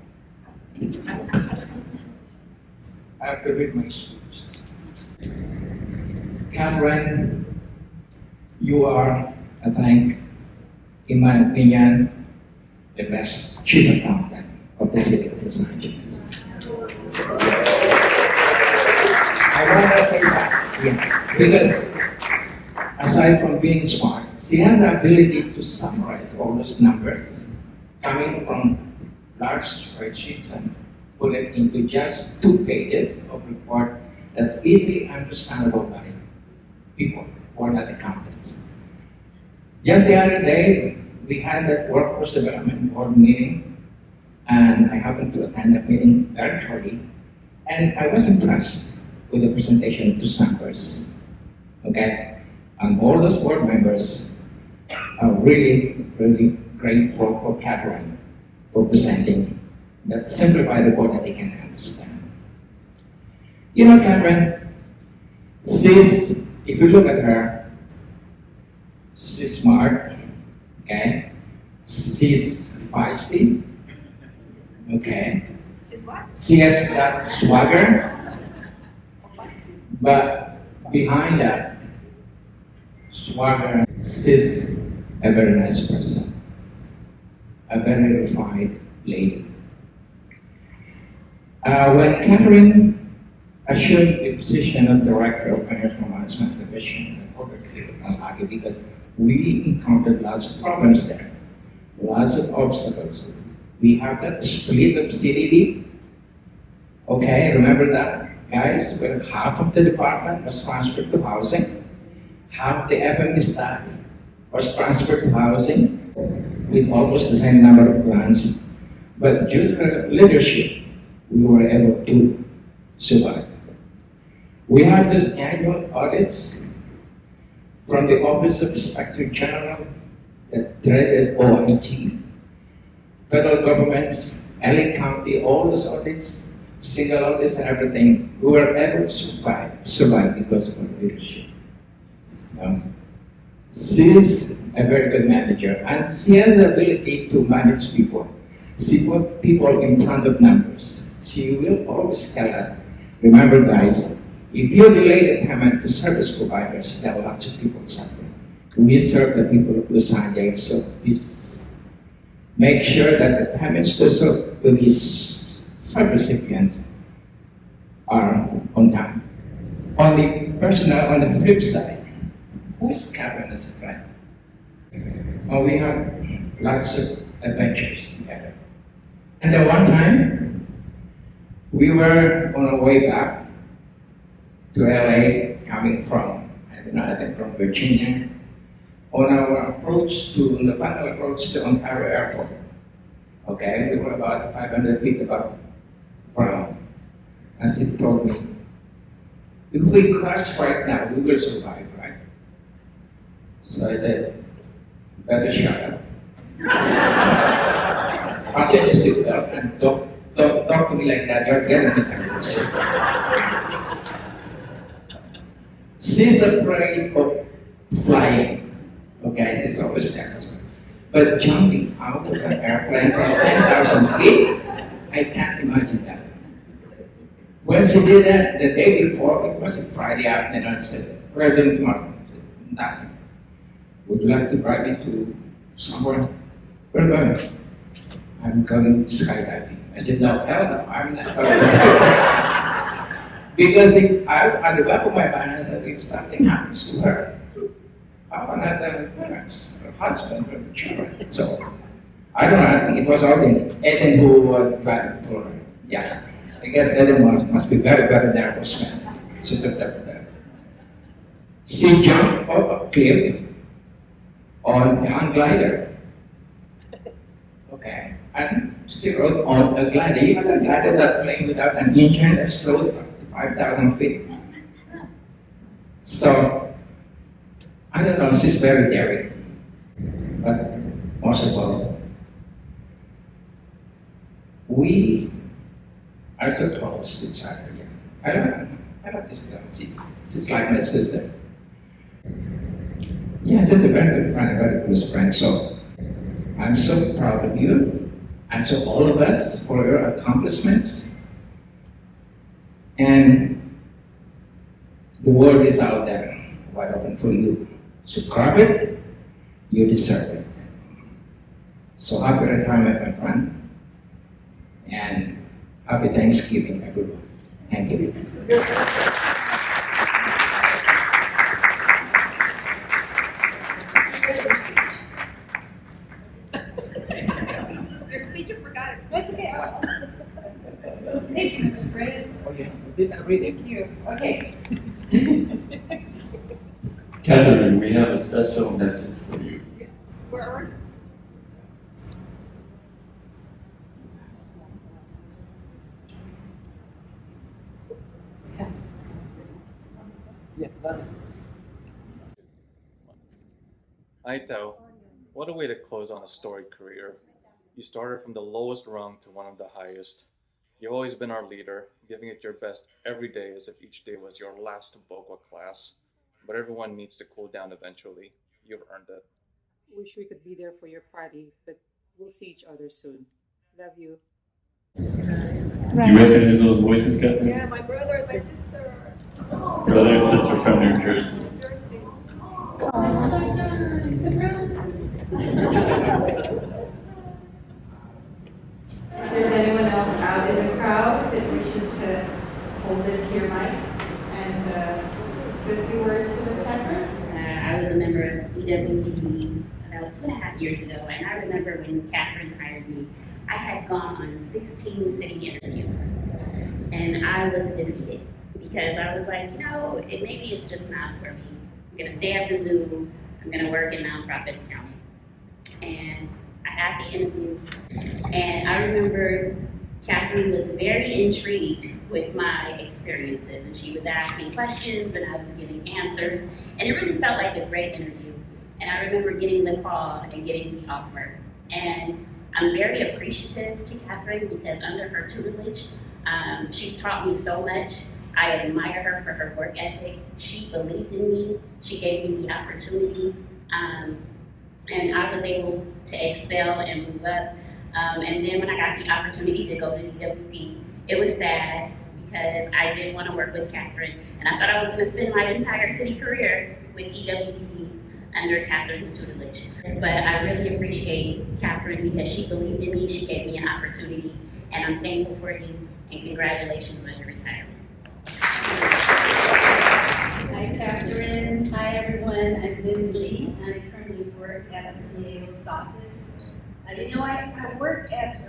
I have to read my scripts. Catherine, you are, I think, in my opinion, the best chief accountant of the city of Los Angeles. I want to say that, yeah, because aside from being smart, she has the ability to summarize all those numbers coming from large spreadsheets and put it into just 2 pages of report that's easily understandable by people who are not accountants. Just the other day, we had that workforce development board meeting, and I happened to attend that meeting virtually, and I was impressed with the presentation of 2 numbers. Okay? And all those board members are really, really grateful for Catherine for presenting that simplify the board that they can understand. You know, Catherine, she's, if you look at her, she's smart, okay? She's feisty, okay? She has that swagger, but behind that swagger, she's a very nice person, a very refined lady. When Catherine assumed the position of Director of Financial Management Division, obviously it was unlucky because we encountered lots of problems there, lots of obstacles. We have that split of CDD. Okay, remember that, guys? Where half of the department was transferred to housing, half the FMD staff was transferred to housing with almost the same number of grants. But due to her leadership, we were able to survive. We have these annual audits from the Office of Inspector General, the dreaded OIG, federal governments, LA County, all those audits, single audits and everything. We were able to survive because of our leadership. She's a very good manager, and she has the ability to manage people. She put people in front of numbers. She will always tell us, remember guys, if you delay the payment to service providers, there are lots of people suffering. We serve the people of Los Angeles, so please make sure that the payments to these service recipients are on time. On the personal, on the flip side, who is Carolyn as a friend? We have lots of adventures together. And at one time, we were on our way back to LA, coming from, I think from Virginia, on our approach to, the final approach to Ontario Airport. Okay, we were about 500 feet above ground. As he told me, if we crash right now, we will survive, right? So I said, better shut up. Fasten your seatbelt and don't talk to me like that, you're getting me nervous. She's afraid of flying, okay, she's always nervous. But jumping out of an airplane from 10,000 feet, I can't imagine that. When she did that the day before, it was a Friday afternoon, I said, where are you doing tomorrow? I said, nothing. Would you like to drive me to somewhere? Where are you going? I'm going skydiving. I said, no, hell no, I'm not going to. Because at the back of my mind, I said, if something happens to her, how about her parents, her husband, her children? So, I don't know, I think it was Edwin who drive for her. Yeah, I guess Edwin must be very nervous man. So she jumped off a cliff on a hang glider. Okay, and she rode on a glider. You know the glider that plane without an engine that's slowed up to 5,000 feet. So, I don't know, she's very daring. But most of all, we are so close with Sarai. I love this girl. She's like my sister. Yes, she's a very good friend, a very close friend. So I'm so proud of you, and so all of us for your accomplishments. And the world is out there, wide open for you. So grab it, you deserve it. So happy retirement, my friend, and happy Thanksgiving, everyone. Thank you. That's okay. Thank you, Mr. Fred. Oh yeah, we did that really. Thank you. Okay. Catherine, we have a special message for you. Where are you? Hi, Tao. What a way to close on a storied career. You started from the lowest rung to one of the highest. You've always been our leader, giving it your best every day as if each day was your last vocal class. But everyone needs to cool down eventually. You've earned it. Wish we could be there for your party, but we'll see each other soon. Love you. Do you recognize those voices, Catherine? Yeah, my brother and my sister. Brother and sister from New Jersey. Oh, that's so nice. If there's anyone else out in the crowd that wishes hold this here mic and say a few words to Ms. Catherine. I was a member of EWDD about 2.5 years ago, and I remember when Catherine hired me, I had gone on 16 city interviews, and I was defeated because I was like, maybe it's just not for me. I'm gonna stay at the zoo, I'm gonna work in nonprofit accounting. And I had the interview, and I remember Catherine was very intrigued with my experiences, and she was asking questions and I was giving answers, and it really felt like a great interview. And I remember getting the call and getting the offer. And I'm very appreciative to Catherine because under her tutelage, she's taught me so much. I admire her for her work ethic. She believed in me. She gave me the opportunity. And I was able to excel and move up. And then when I got the opportunity to go to DWP, it was sad because I did want to work with Catherine. And I thought I was going to spend my entire city career with EWDD under Catherine's tutelage. But I really appreciate Catherine because she believed in me, she gave me an opportunity, and I'm thankful for you, and congratulations on your retirement. Hi, Catherine. Hi, everyone. I'm Liz Lee, and I currently work at the CAO's office. I worked at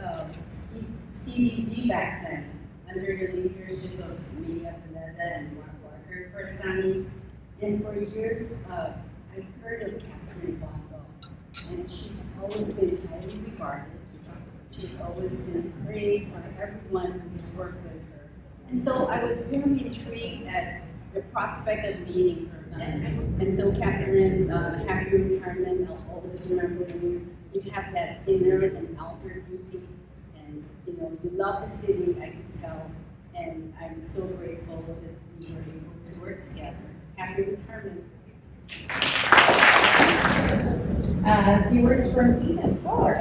CBD back then, under the leadership of Mejia, Abeleda, and Wilma Walker-Hunter. And for years, I've heard of Catherine Bondoc, and she's always been highly regarded. She's always been praised by everyone who's worked with her. And so I was very intrigued at the prospect of meeting her. And so Catherine, happy retirement. I'll always remember you. You have that inner and outer beauty, and you love the city, I can tell. And I'm so grateful that we were able to work together. Happy retirement. A few words from Edith. What?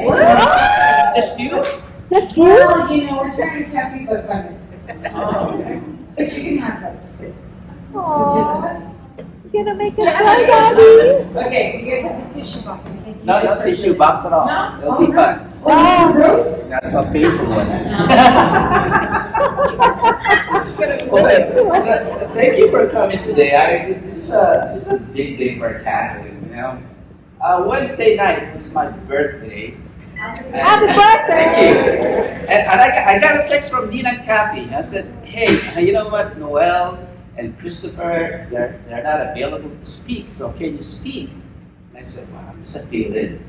Just you? Just you? Well, we're trying to cap you by 5 minutes. But you can have like 6. You're gonna make it fun, Daddy. Okay, you guys have the tissue box. Okay? No, not tissue box at all. No? It'll be fun. Oh, this is a roast? That's a paper one. Thank you for coming today. This is a big day for Catherine. Wednesday night was my birthday. Happy birthday! Thank you. And I got a text from Nina and Kathy. I said, hey, you know what, Noel and Christopher, they're not available to speak, so can you speak? And I said, well, I'm just feeling.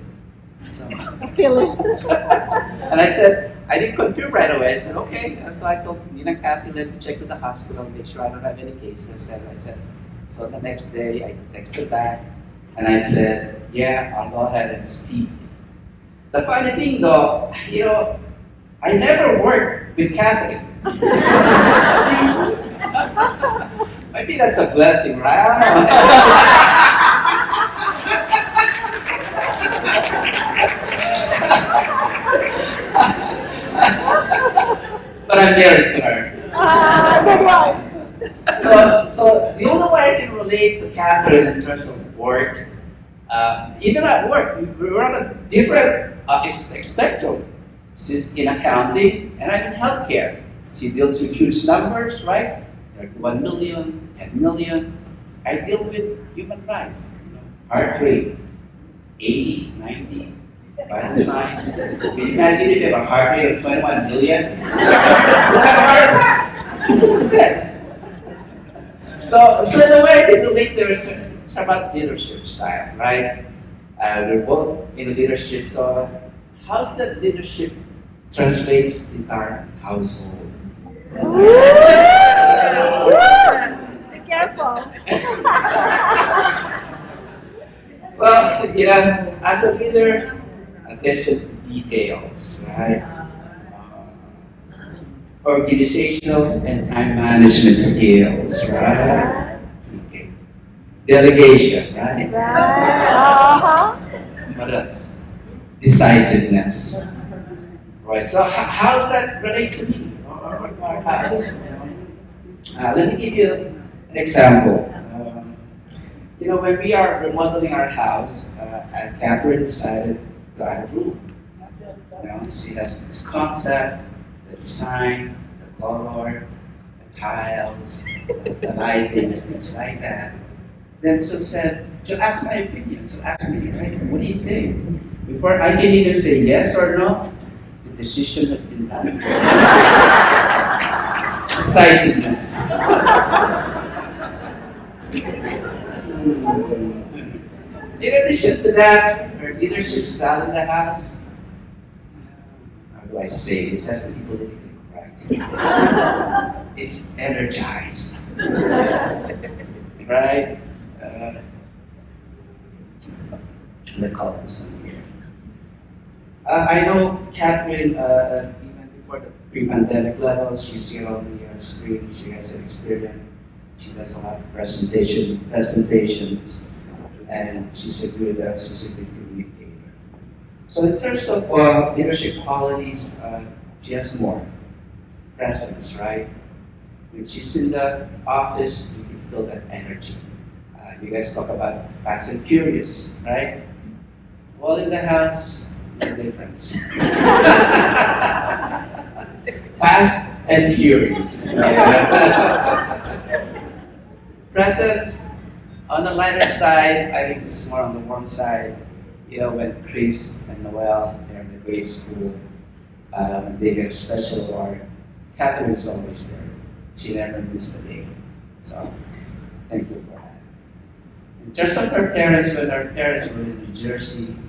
So, and I said, I didn't confirm right away. I said, okay. And so I told Nina and Kathy, let me check with the hospital, make sure I don't have any cases. I said, so the next day I texted back and I said, yeah, I'll go ahead and speak. The funny thing though, I never worked with Catherine. Maybe that's a blessing, right? I don't know. But I'm married to her. Good one. So the only way I can relate to Catherine in terms of work, even at work, we're on a different spectrum. She's in accounting, and I'm in healthcare. She deals with huge numbers, right? 1 million, 10 million. I deal with human life, heart rate, 80, 90, vital signs. Can you imagine if you have a heart rate of 21 million? You'll have a heart attack. So in a way, I can relate to it's about leadership style, right? We're both in leadership, so how's that leadership translates in our household? Be careful. Well, as a leader, attention to details, right? Organizational and time management skills, right? Okay. Delegation, right? What else? Decisiveness. Right, so how's that relate to me? Or our house? Let me give you an example. When we are remodeling our house, Catherine decided to add a room. She has this concept, the design, the color, the tiles, what's the lightings, things like that. Then so said, she'll ask my opinion. So ask me, right? What do you think? Before I can even say yes or no, the decision has been done. Decisiveness. In addition to that, her leadership style in the house, how do I say this? Has to be politically correct. It's energized. Right? Let me call this one here. I know Catherine, even before the pre-pandemic level, she's here on the screen. She has an experience. She does a lot of presentations, and she's a good communicator. So in terms of leadership qualities, she has more presence, right? When she's in the office, you can feel that energy. You guys talk about fast and furious, right? Well, in the house, no difference. Fast and furious. Present, on the lighter side, I think this is more on the warm side. You know, when Chris and Noel, they're in the grade school, they get a special award. Catherine is always there. She never missed a day. So, thank you for that. In terms of her parents, when her parents were in New Jersey,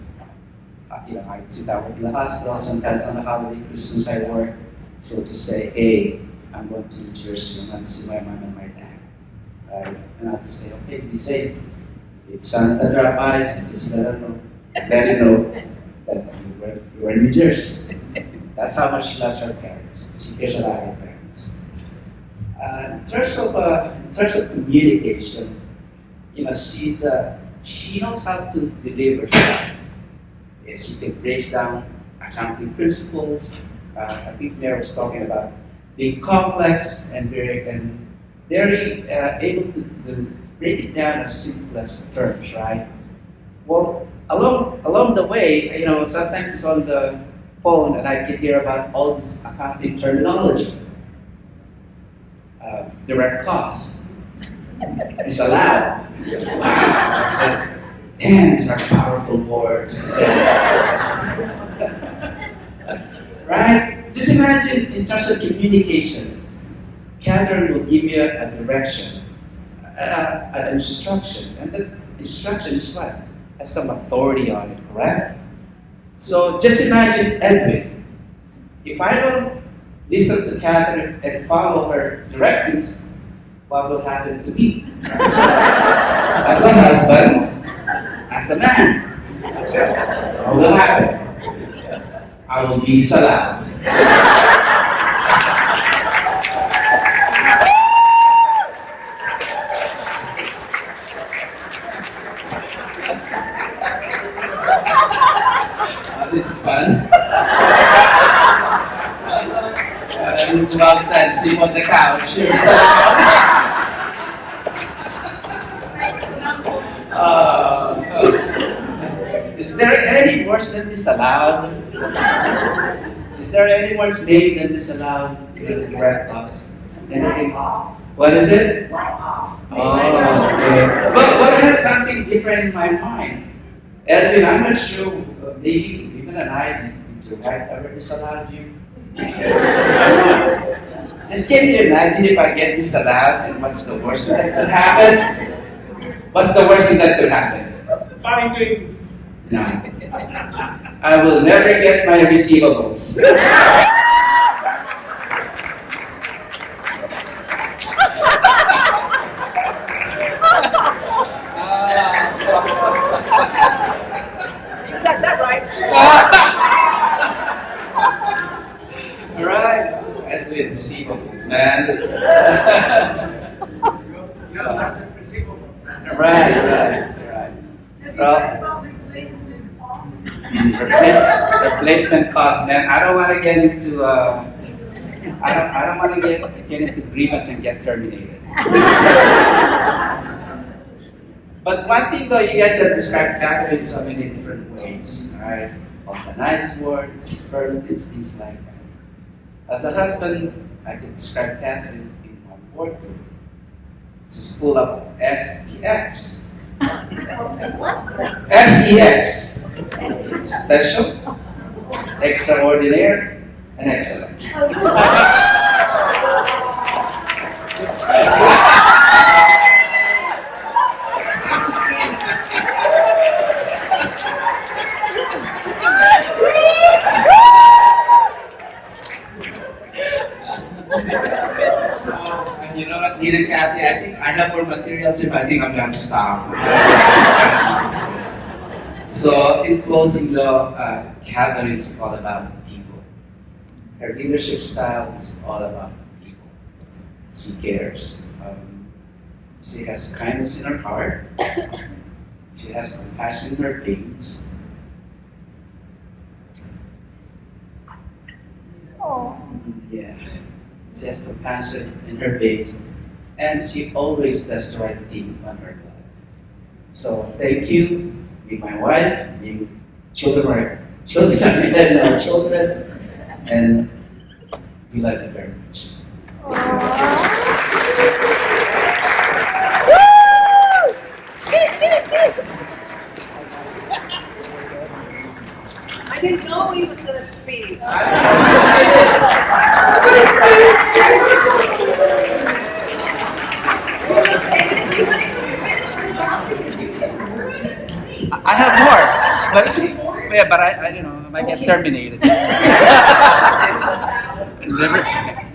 since I work in the hospital, sometimes on the holiday, Christmas I work, she'll just say, hey, I'm going to New Jersey, I'm going to see my mom and my dad. Right? And I'll just say, okay, be safe. If Santa drop by, just let him know that you were in New Jersey. That's how much she loves her parents. She cares about her parents. In terms of communication, she knows how to deliver stuff. She breaks down accounting principles. I think Mayor was talking about being complex and very able to break it down as simple as terms, right? Well, along the way, sometimes it's on the phone and I can hear about all this accounting terminology. Direct costs, disallowed. Wow, I said, damn, these are powerful words. Right? Just imagine in terms of communication, Catherine will give you a direction, an instruction, and that instruction is what? Has some authority on it, correct? So just imagine Edwin. If I don't listen to Catherine and follow her directives, what will happen to me? As a husband, as a man, what will happen? I will be salad. This is fun. You go outside, sleep on the couch. Is there any worse than disallowed? Is there any worse maybe than disallowed in the red box? Anything? What is it? Oh, okay. But I had something different in my mind. Edwin, I'm not sure, maybe even an I, did your wife ever disallowed you? Just can you imagine if I get disallowed and what's the worst thing that could happen? What's the worst thing that could happen? Buying things. No. I will never get my receivables. You got that right. All right. Edwin, receivables, man. Right. Well, replacement costs, man. I don't want to get into I don't want to get into grievance and get terminated. But one thing though, you guys have described Catherine in so many different ways, right? All the nice words, superlatives, things like that. As a husband, I can describe Catherine in one report to. She's full of SEX. SEX. Special, extraordinary, and excellent. And you know what, Nina and Kathy, I think I have more materials if I think I'm gonna stop. So, in closing though, Catherine is all about people. Her leadership style is all about people. She cares. She has kindness in her heart. She has compassion in her things. Yeah. She has compassion in her days, and she always does the right thing on her life. So thank you, being my wife, being children, and our children, and we love you very much. I didn't know he was gonna speak. I have more, but I you know, I might get terminated.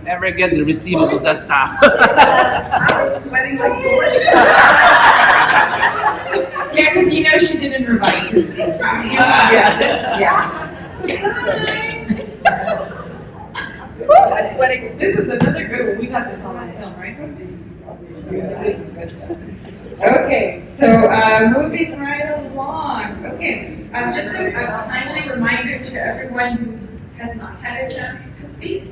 never get the receivables as staff. I was sweating like bullets. Yeah, because you know she didn't revise his speech. I was sweating. This is another good one. We got this all on film, right? This is good stuff. Okay, so moving right along. Okay, just a kindly reminder to everyone who has not had a chance to speak.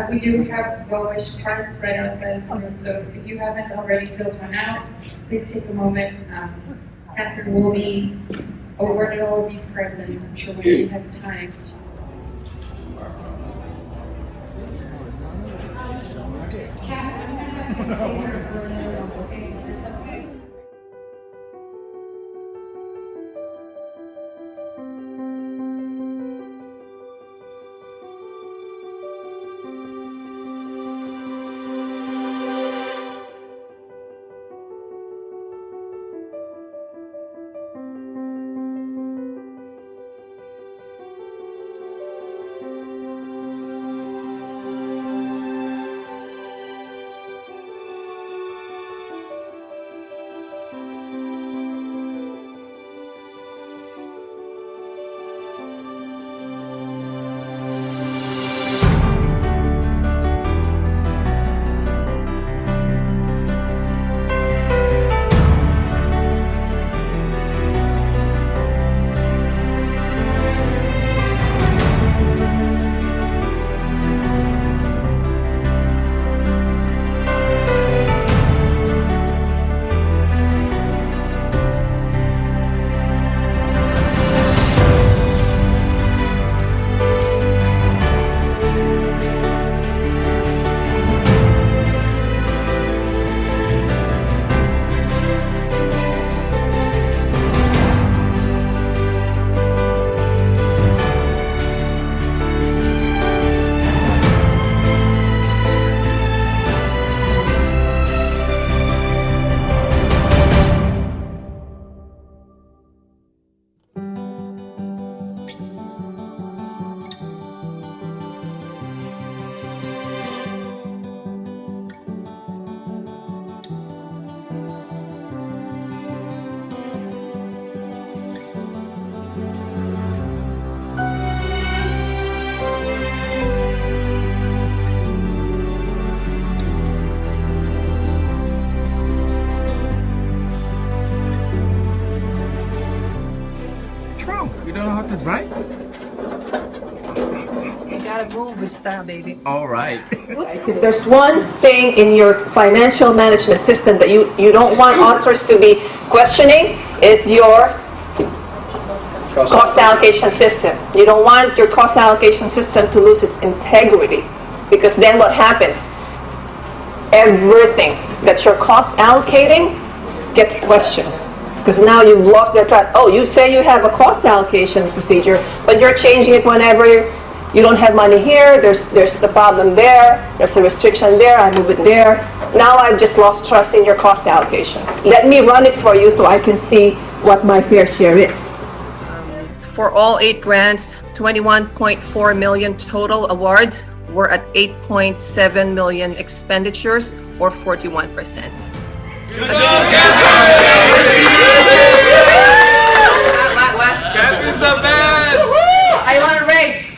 We do have well-wish cards right outside the room, so if you haven't already filled one out, please take a moment. Catherine will be awarded all of these cards, and I'm sure when she has time. Kat, I'm gonna have you stay here for a little, okay? Is that okay? Right? You gotta move with style, baby. All right. If there's one thing in your financial management system that you don't want auditors to be questioning, is your cost allocation system. You don't want your cost allocation system to lose its integrity, because then what happens? everything that you're cost allocating gets questioned. Because now you've lost their trust. Oh, you say you have a cost allocation procedure, but you're changing it whenever you don't have money here, there's the problem there, there's a restriction there, I move it there. Now I've just lost trust in your cost allocation. Let me run it for you so I can see what my fair share is. For all 8 grants, 21.4 million total awards. We're at 8.7 million expenditures, or 41%. Catherine's the best! I want a race!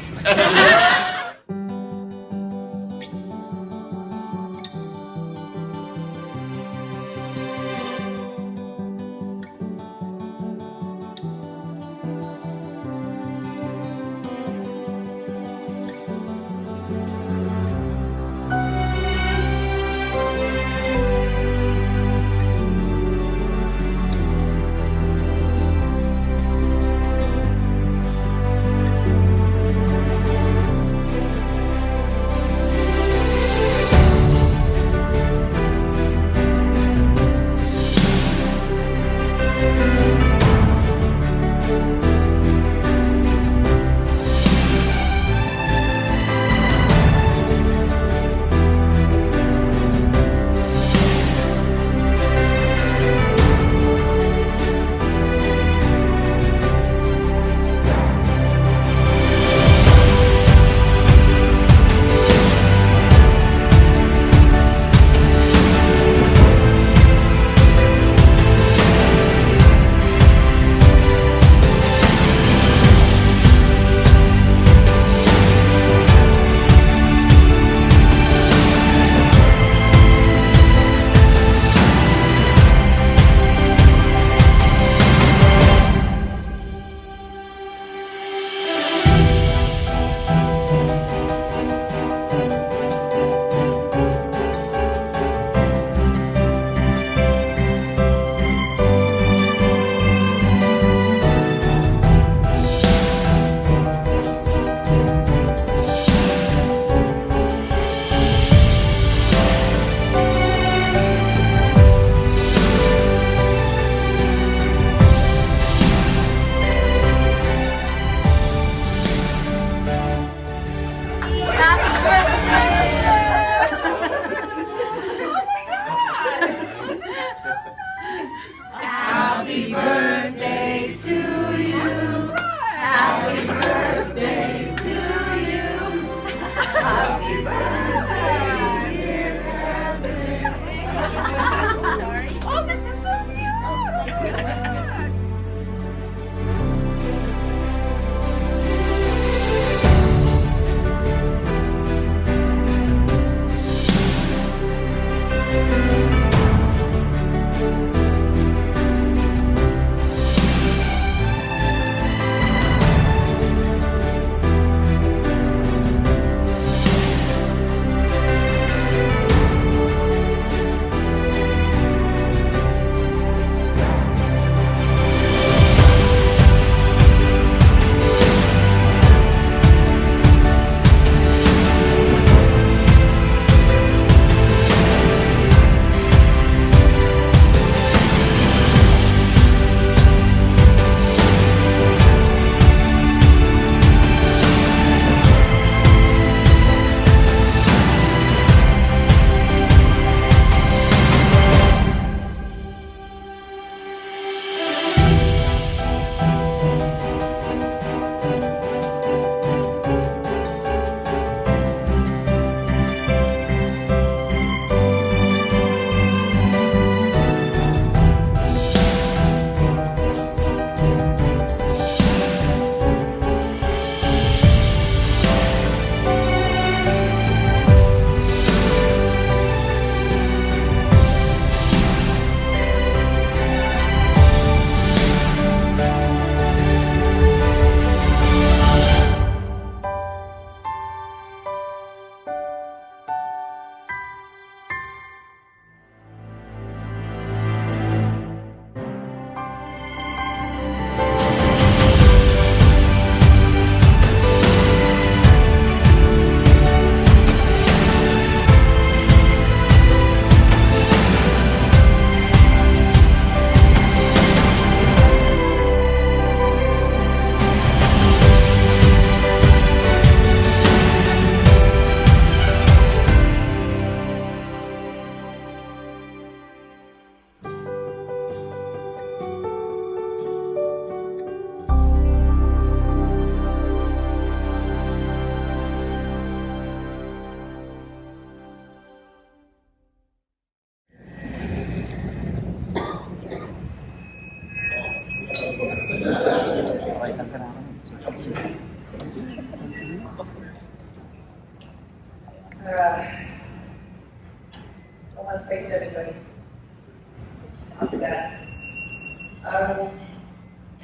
Don't want to face everybody. How's that?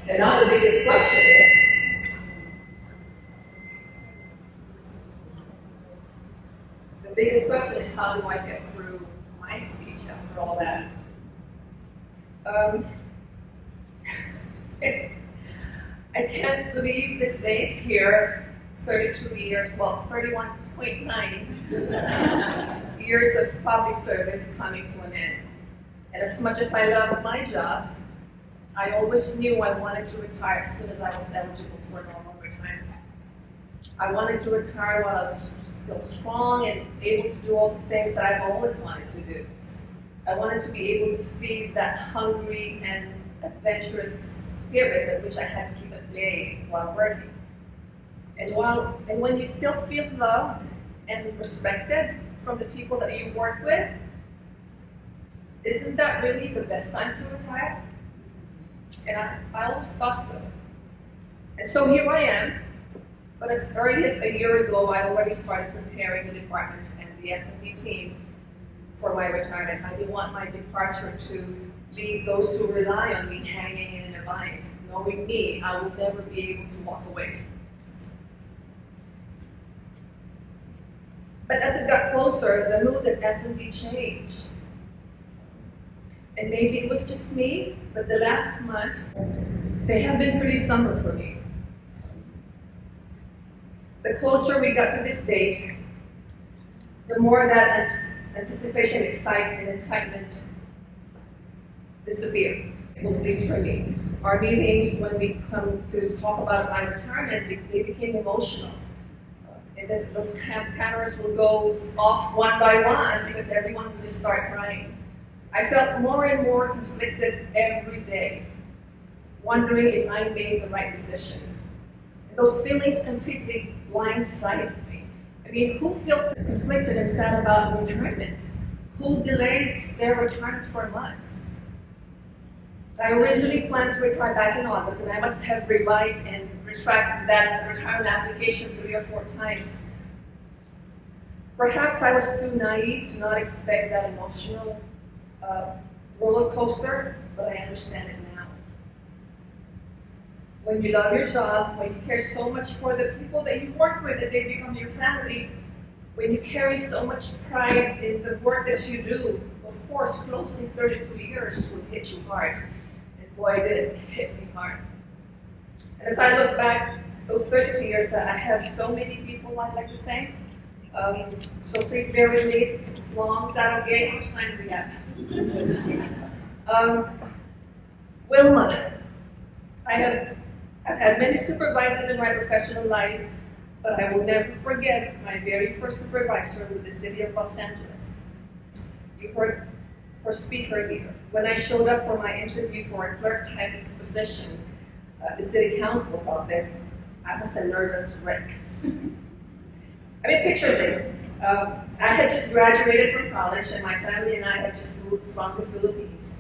And now the biggest question is, how do I get through my speech after all that? I can't believe this day's here, 32 years, well, 31.9 years of public service coming to an end. And as much as I love my job, I always knew I wanted to retire as soon as I was eligible for normal retirement. I wanted to retire while I was still strong and able to do all the things that I've always wanted to do. I wanted to be able to feed that hungry and adventurous spirit with which I had to keep at bay while working. And when you still feel loved and respected from the people that you work with, isn't that really the best time to retire? And I always thought so. And so here I am, but as early as a year ago, I already started preparing the department and the FMD team for my retirement. I didn't want my departure to leave those who rely on me hanging in a bind. Knowing me, I will never be able to walk away. But as it got closer, the mood at FMD changed. And maybe it was just me, but the last months, they have been pretty somber for me. The closer we got to this date, the more that anticipation, excitement disappeared, at least for me. Our meetings, when we come to talk about my retirement, they became emotional. And then those cameras will go off one by one because everyone will just start crying. I felt more and more conflicted every day, wondering if I made the right decision. And those feelings completely blindsided me. I mean, who feels conflicted and sad about retirement? Who delays their retirement for months? I originally planned to retire back in August, and I must have revised and retracted that retirement application 3 or 4 times. Perhaps I was too naive to not expect that emotional roller coaster, but I understand it now. When you love your job, when you care so much for the people that you work with, that they become your family, when you carry so much pride in the work that you do, of course, closing 32 years will hit you hard. And boy, did it hit me hard. And as I look back, those 32 years, I have so many people I'd like to thank. So please bear with me, it's long, is that okay? How much time do we have? Wilma. I've had many supervisors in my professional life, but I will never forget my very first supervisor with the city of Los Angeles. You heard her speaker here. When I showed up for my interview for a clerk type position at the city council's office, I was a nervous wreck. I mean, picture this. I had just graduated from college, and my family and I had just moved from the Philippines.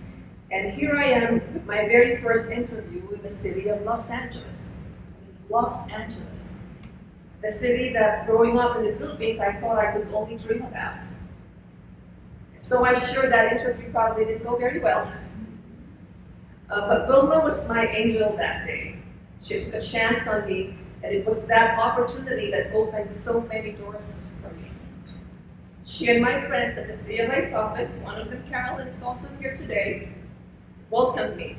And here I am with my very first interview with the city of Los Angeles. Los Angeles. The city that growing up in the Philippines, I thought I could only dream about. So I'm sure that interview probably didn't go very well. But Wilma was my angel that day. She took a chance on me, and it was that opportunity that opened so many doors for me. She and my friends at the CLA's office, one of them, Carolyn, is also here today, welcomed me.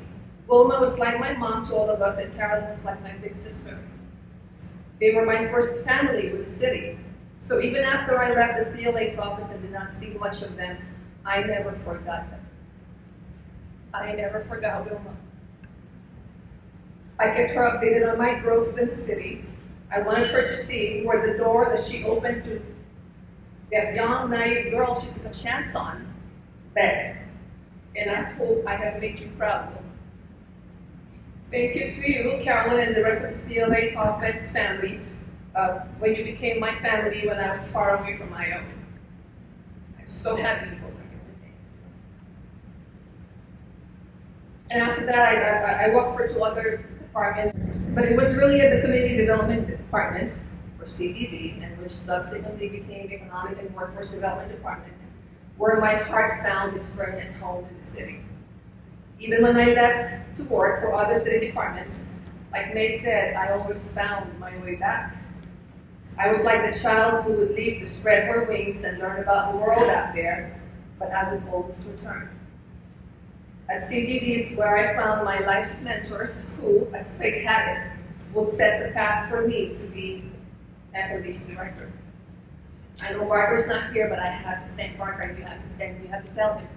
Wilma was like my mom to all of us, and Carolyn was like my big sister. They were my first family with the city. So even after I left the CLA's office and did not see much of them, I never forgot them. I never forgot Wilma. I kept her updated on my growth in the city. I wanted her to see where the door that she opened to that young, naive girl she took a chance on begged. And I hope I have made you proud, Wilma. Thank you to you, Carolyn, and the rest of the CLA's office family, when you became my family when I was far away from my own. I'm so happy you both are here today. And after that, I worked for 2 other departments. But it was really at the Community Development Department, or CDD, and which subsequently became Economic and Workforce Development Department, where my heart found its permanent home in the city. Even when I left to work for other city departments, like May said, I always found my way back. I was like the child who would leave to spread her wings and learn about the world out there, but I would always return. At CDD is where I found my life's mentors who, as fate had it, would set the path for me to be FMD's director. I know Barker's not here, but I have to thank Barker. You have to tell him.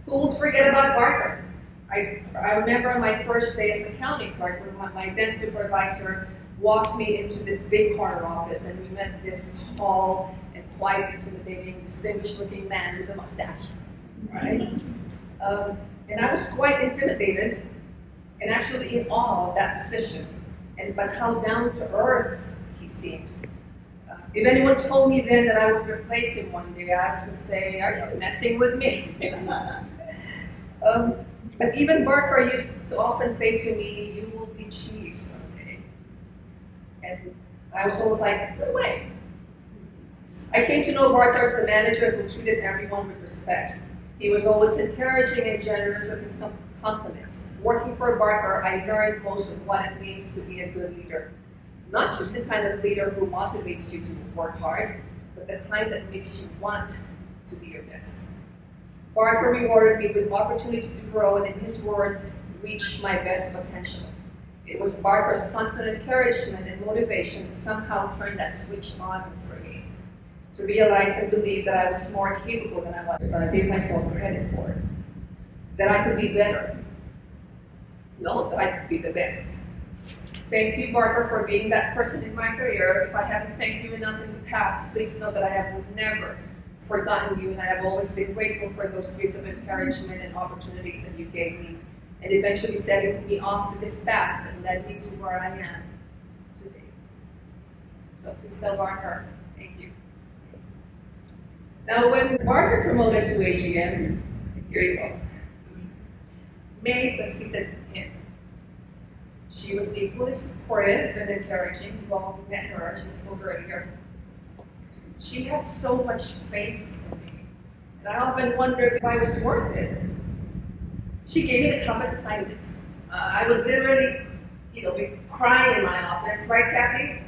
Who would forget about Barker? I remember on my first day as a county clerk when my then supervisor walked me into this big corner office, and we met this tall and quite intimidating, distinguished-looking man with a mustache, right? And I was quite intimidated and actually in awe of that position, but how down to earth he seemed. If anyone told me then that I would replace him one day, I was going to say, "Are you messing with me?" But even Barker used to often say to me, "You will be chief someday." And I was always like, "No way." I came to know Barker as the manager who treated everyone with respect. He was always encouraging and generous with his compliments. Working for Barker, I learned most of what it means to be a good leader. Not just the kind of leader who motivates you to work hard, but the kind that makes you want to be your best. Barker rewarded me with opportunities to grow and, in his words, reach my best potential. It was Barker's constant encouragement and motivation that somehow turned that switch on for me, to realize and believe that I was more capable than I gave myself credit for, that I could be better. No, that I could be the best. Thank you, Barker, for being that person in my career. If I haven't thanked you enough in the past, please know that I have never forgotten you, and I have always been grateful for those years of encouragement and opportunities that you gave me, and eventually setting me off to this path that led me to where I am today. So please tell Barker, thank you. Now, when Barker promoted to AGM, here you go, May succeeded him. She was equally supportive and encouraging. You all met her, she spoke earlier. She had so much faith in me, and I often wondered if I was worth it. She gave me the toughest assignments. I would literally, be crying in my office, right, Kathy?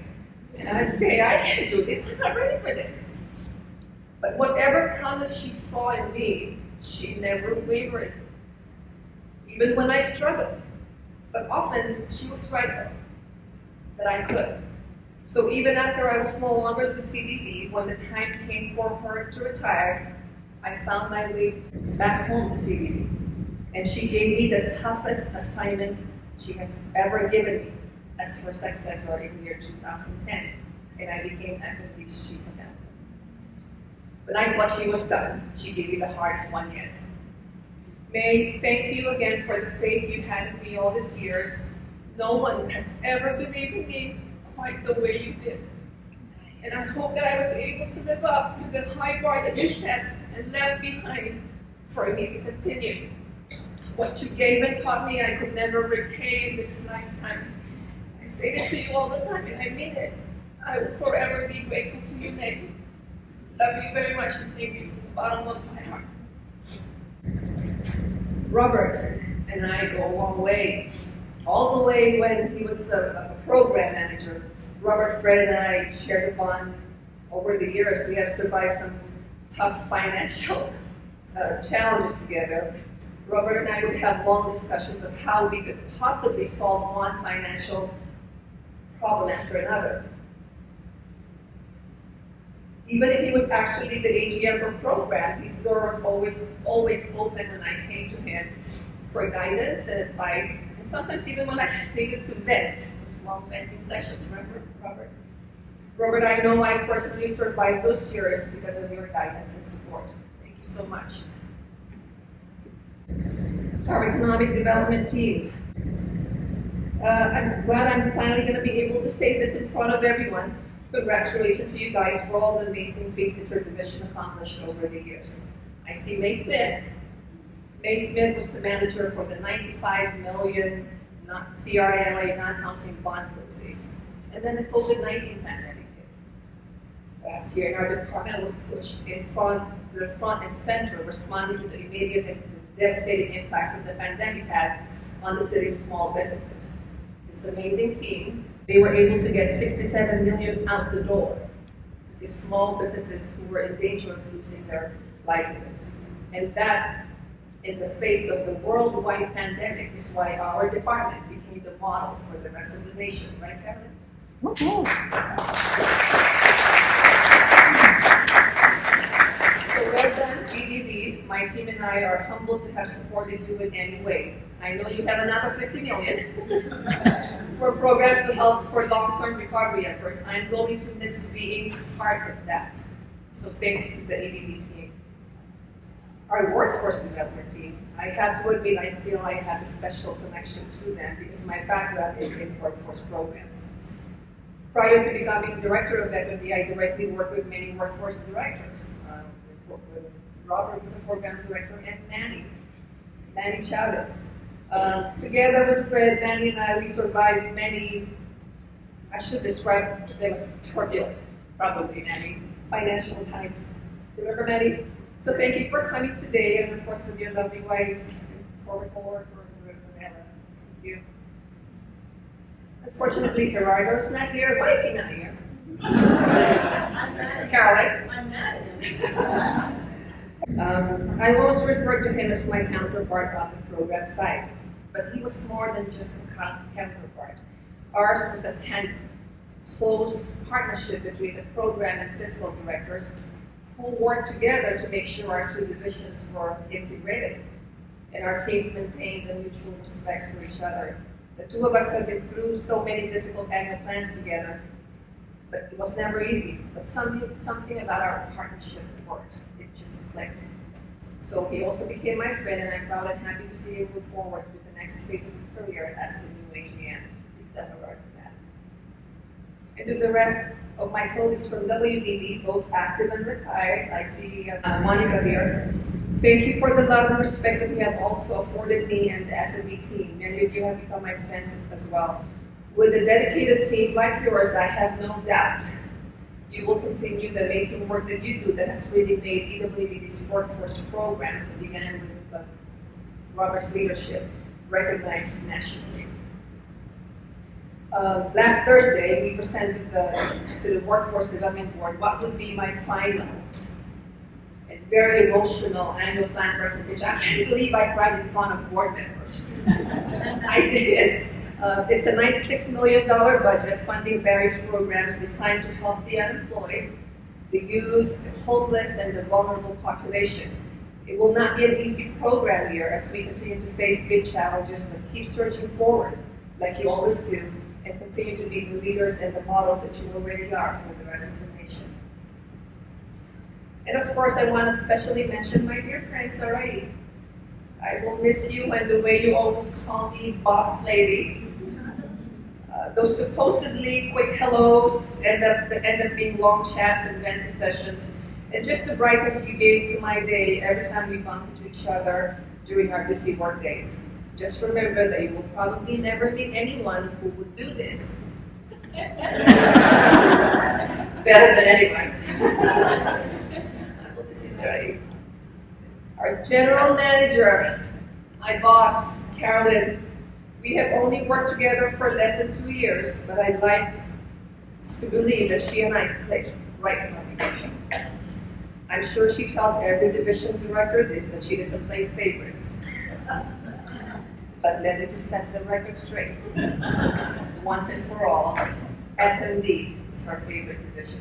And I'd say, "I can't do this, I'm not ready for this." But whatever promise she saw in me, she never wavered, even when I struggled. But often, she was right, though, that I could. So even after I was no longer with CDD, when the time came for her to retire, I found my way back home to CDD. And she gave me the toughest assignment she has ever given me as her successor in the year 2010. And I became FMD's chief accountant. When I thought she was done, she gave me the hardest one yet. May, thank you again for the faith you've had in me all these years. No one has ever believed in me quite the way you did. And I hope that I was able to live up to the high bar that you set and left behind for me to continue. What you gave and taught me, I could never repay in this lifetime. I say this to you all the time, and I mean it. I will forever be grateful to you, May. Love you very much, and thank you from the bottom of my heart. Robert and I go a long way. All the way when he was a program manager. Robert, Fred, and I shared a bond. Over the years, we have survived some tough financial challenges together. Robert and I would have long discussions of how we could possibly solve one financial problem after another. Even if he was actually the AGM for program, his door was always open when I came to him for guidance and advice, and sometimes even when I just needed to vent. Those long venting sessions, remember, Robert? Robert, I know I personally survived those years because of your guidance and support. Thank you so much. Our economic development team. I'm glad I'm finally going to be able to say this in front of everyone. Congratulations to you guys for all the amazing things that your division accomplished over the years. I see May Smith. May Smith was the manager for the $95 million not CRLA non-housing bond proceeds. And then the COVID-19 pandemic hit. Last year, our department was pushed to the front and center, responding to the immediate and devastating impacts that the pandemic had on the city's small businesses. This amazing team, they were able to get $67 million out the door to these small businesses who were in danger of losing their livelihoods. And that, in the face of the worldwide pandemic, is why our department became the model for the rest of the nation, right, Carolyn? So well done, EDD. My team and I are humbled to have supported you in any way. I know you have another $50 million for programs to help for long-term recovery efforts. I'm going to miss being part of that. So thank you to the EDD team. Our workforce development team, I have to admit, I feel I have a special connection to them because my background is in workforce programs. Prior to becoming director of FMD, I directly worked with many workforce directors. Robert was a program director, and Manny Chavez. Together with Fred, Manny and I, we survived many, I should describe them as turbulent, probably Manny, financial times. Remember Manny? So thank you for coming today, and of course with your lovely wife and former coworker, Ella. Thank you. Unfortunately, Gerardo's not here. Why is he not here? Carolyn? I'm mad at him. I always referred to him as my counterpart on the program side, but he was more than just a counterpart. Ours was a tandem, close partnership between the program and fiscal directors who worked together to make sure our two divisions were integrated and our teams maintained a mutual respect for each other. The two of us have been through so many difficult annual plans together, but it was never easy. But something about our partnership worked. It just clicked. So he also became my friend, and I'm proud and happy to see him move forward with the next phase of his career as the new AGM. Please step forward for that. And to the rest of my colleagues from WDD, both active and retired, I see Monica here. Thank you for the love and respect that you have also afforded me and the FMD team. Many of you have become my friends as well. With a dedicated team like yours, I have no doubt you will continue the amazing work that you do that has really made EWDD's workforce programs that began with Robert's leadership recognized nationally. Last Thursday, we presented to the Workforce Development Board what would be my final and very emotional annual plan presentation. I can't believe I cried in front of board members. I did. It's a $96 million budget funding various programs designed to help the unemployed, the youth, the homeless, and the vulnerable population. It will not be an easy program year as we continue to face big challenges, but keep surging forward like you always do, and continue to be the leaders and the models that you already are for the rest of the nation. And of course, I want to especially mention my dear friend Sarai. I will miss you and the way you always call me boss lady. Those supposedly quick hellos end up being long chats and venting sessions, and just the brightness you gave to my day every time we bumped into each other during our busy work days. Just remember that you will probably never meet anyone who would do this better than anyone. I will miss you, Sarai. Our general manager, my boss, Carolyn. We have only worked together for less than 2 years, but I'd like to believe that she and I clicked right from the beginning. I'm sure she tells every division director this, that she doesn't play favorites. But let me just set the record straight. Once and for all, FMD is her favorite division.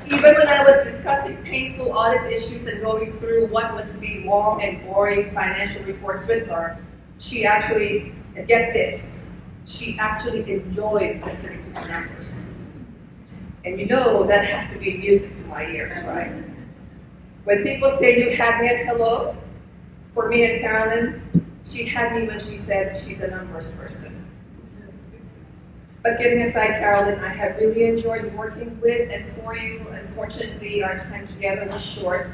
Even when I was discussing painful audit issues and going through what must be long and boring financial reports with her, she actually, and get this, she actually enjoyed listening to the numbers. And you know that has to be music to my ears, right? When people say you had me at hello, for me and Carolyn, she had me when she said she's a numbers person. But kidding aside, Carolyn, I have really enjoyed working with and for you. Unfortunately, our time together was short.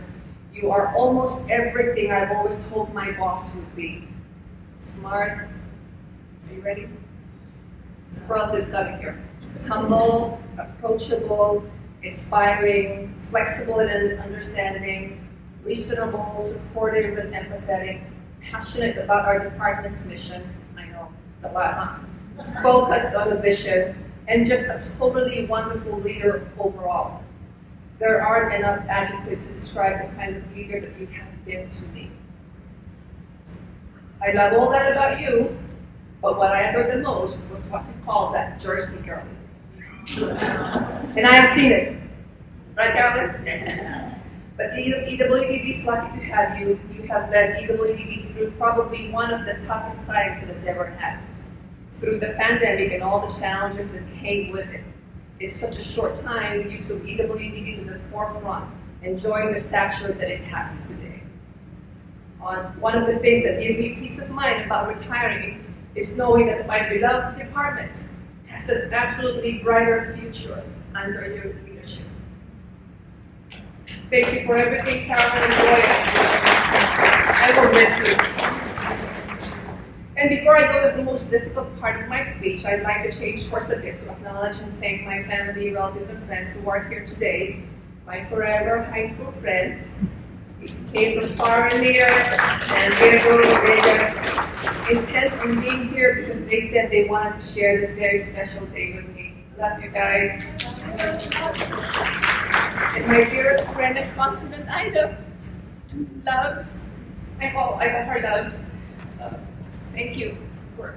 You are almost everything I've always told my boss would be. Smart. Are you ready? Superlatives coming here. Humble, approachable, inspiring, flexible and understanding, reasonable, supportive and empathetic, passionate about our department's mission. I know, it's a lot, huh? Focused on the vision, and just a totally wonderful leader overall. There aren't enough adjectives to describe the kind of leader that you have been to me. I love all that about you, but what I adored the most was what you called that Jersey girl. And I have seen it. Right, Carolyn? But EWDD is lucky to have you. You have led EWDD through probably one of the toughest times it has ever had. Through the pandemic and all the challenges that came with it. In such a short time, you took EWDD to the forefront, enjoying the stature that it has today. One of the things that gave me peace of mind about retiring is knowing that my beloved department has an absolutely brighter future under your leadership. Thank you for everything, Carolyn and Roy. I will miss you. And before I go to the most difficult part of my speech, I'd like to change course a bit to acknowledge and thank my family, relatives, and friends who are here today, my forever high school friends. They came from far and near, and they're going to Vegas, intent on being here because they said they wanted to share this very special day with me. Love you guys. And my dearest friend and confidant, Ida, loves. I got her loves. Thank you for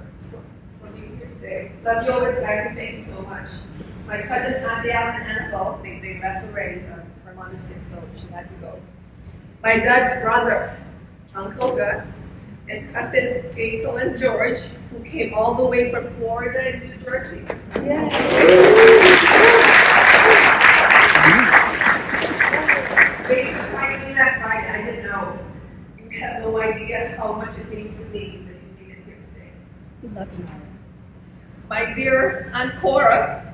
being here today. Love you always, guys, and thank you so much. My cousins, Auntie Al and Annabelle, they left already. Her mom is sick, so she had to go. My dad's brother, Uncle Gus, and cousins Hazel and George, who came all the way from Florida and New Jersey. Yay. They surprised me last Friday. I didn't know. You have no idea how much it means to me that you made it here today. We love you. My dear Aunt Cora,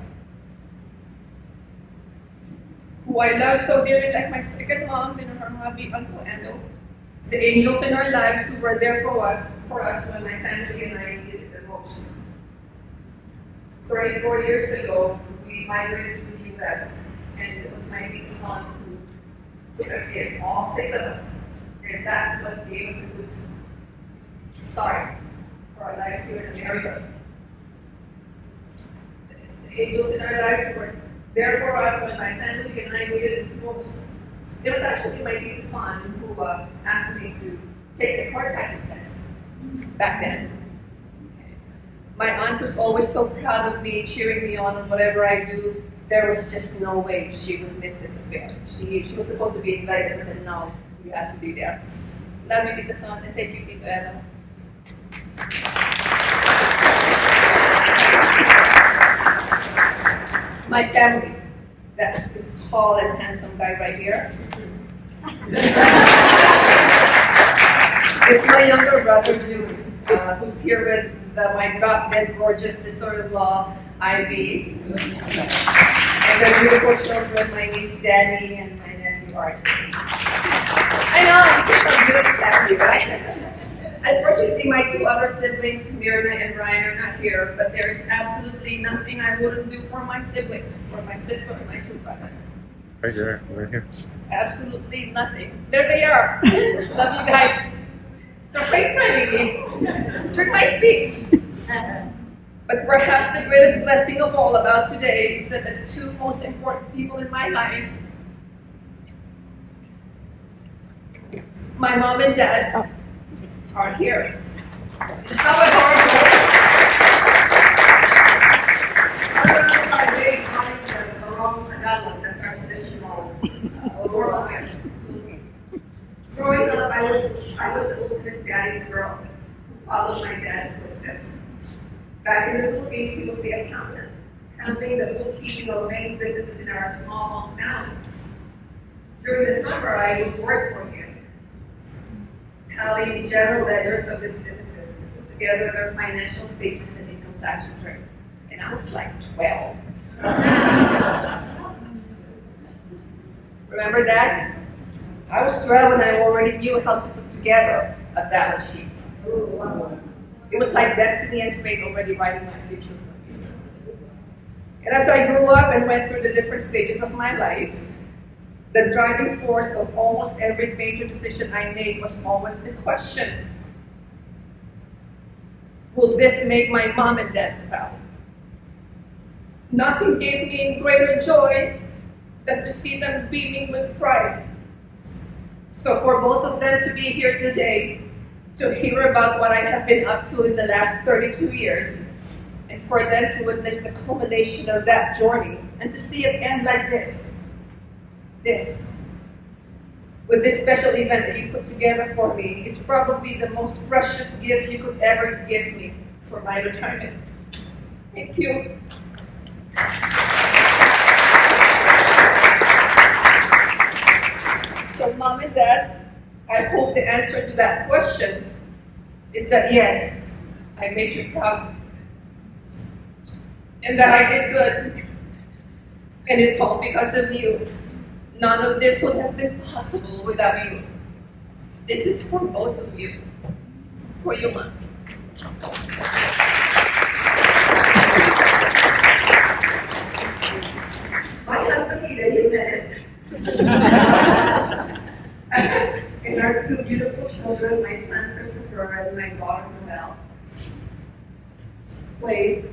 who I love so dearly like my second mom and her hubby, Uncle Emil. The angels in our lives who were there for us when my family and I needed it the most. 34 years ago, we migrated to the US, and it was my big son who took us in, all 6 of us. And that what gave us a good start for our lives here in America. The angels in our lives were there for us when my family and I needed it the most. It was actually my biggest son who asked me to take the cortex test back then. My aunt was always so proud of me, cheering me on whatever I do. There was just no way she would miss this affair. She was supposed to be in Vegas. I said, no, you have to be there. Love you, Tito Son, and thank you, Tito Eva. My family, that this tall and handsome guy right here. It's my younger brother, June, who's here with my drop-dead gorgeous sister-in-law, Ivy. And the beautiful children, my niece, Danny, and my nephew, Art. I know, it's a beautiful family, right? Unfortunately, my 2 other siblings, Mirna and Ryan, are not here, but there's absolutely nothing I wouldn't do for my siblings, for my sister and my 2 brothers. Right here, right here. Absolutely nothing. There they are. Love you guys. They're FaceTiming me during my speech. But perhaps the greatest blessing of all about today is that the 2 most important people in my life, my mom and dad, are here. How adorable. That's our traditional oral life. Growing up, I was the ultimate daddy's girl who followed my dad's footsteps. Back in the Philippines, he was the accountant, handling the bookkeeping of many businesses in our small hometown. During the summer, I would work for him, tallying general ledgers of his businesses to put together their financial statements and income tax return. And I was like 12. Remember that? I was 12 and I already knew how to put together a balance sheet. It was like destiny and fate already writing my future for me. And as I grew up and went through the different stages of my life, the driving force of almost every major decision I made was always the question: will this make my mom and dad proud? Nothing gave me greater joy than to see them beaming with pride. So for both of them to be here today, to hear about what I have been up to in the last 32 years, and for them to witness the culmination of that journey, and to see it end like this, with this special event that you put together for me, is probably the most precious gift you could ever give me for my retirement. Thank you. So Mom and Dad, I hope the answer to that question is that yes, I made you proud. And that I did good. And it's all because of you. None of this would have been possible without you. This is for both of you. This is for you, Mom. My husband, you met it. And our two beautiful children, my son Christopher and my daughter Noelle. Wait.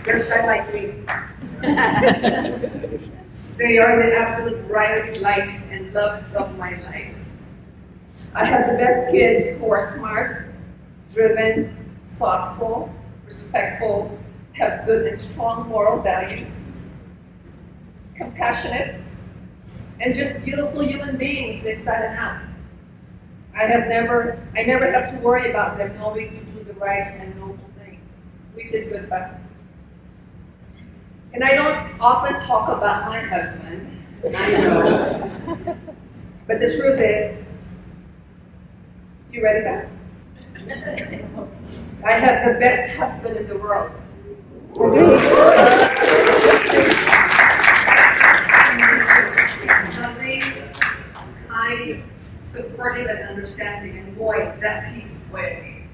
They're shy like me. They are the absolute brightest light and loves of my life. I have the best kids who are smart, driven, thoughtful, respectful, have good and strong moral values, compassionate, and just beautiful human beings inside and out. I never have to worry about them knowing to do the right and noble thing. We did good by them. And I don't often talk about my husband, I know. But the truth is, you ready, Beth? I have the best husband in the world. Loving, kind, supportive, and understanding, and boy, does he spoil me.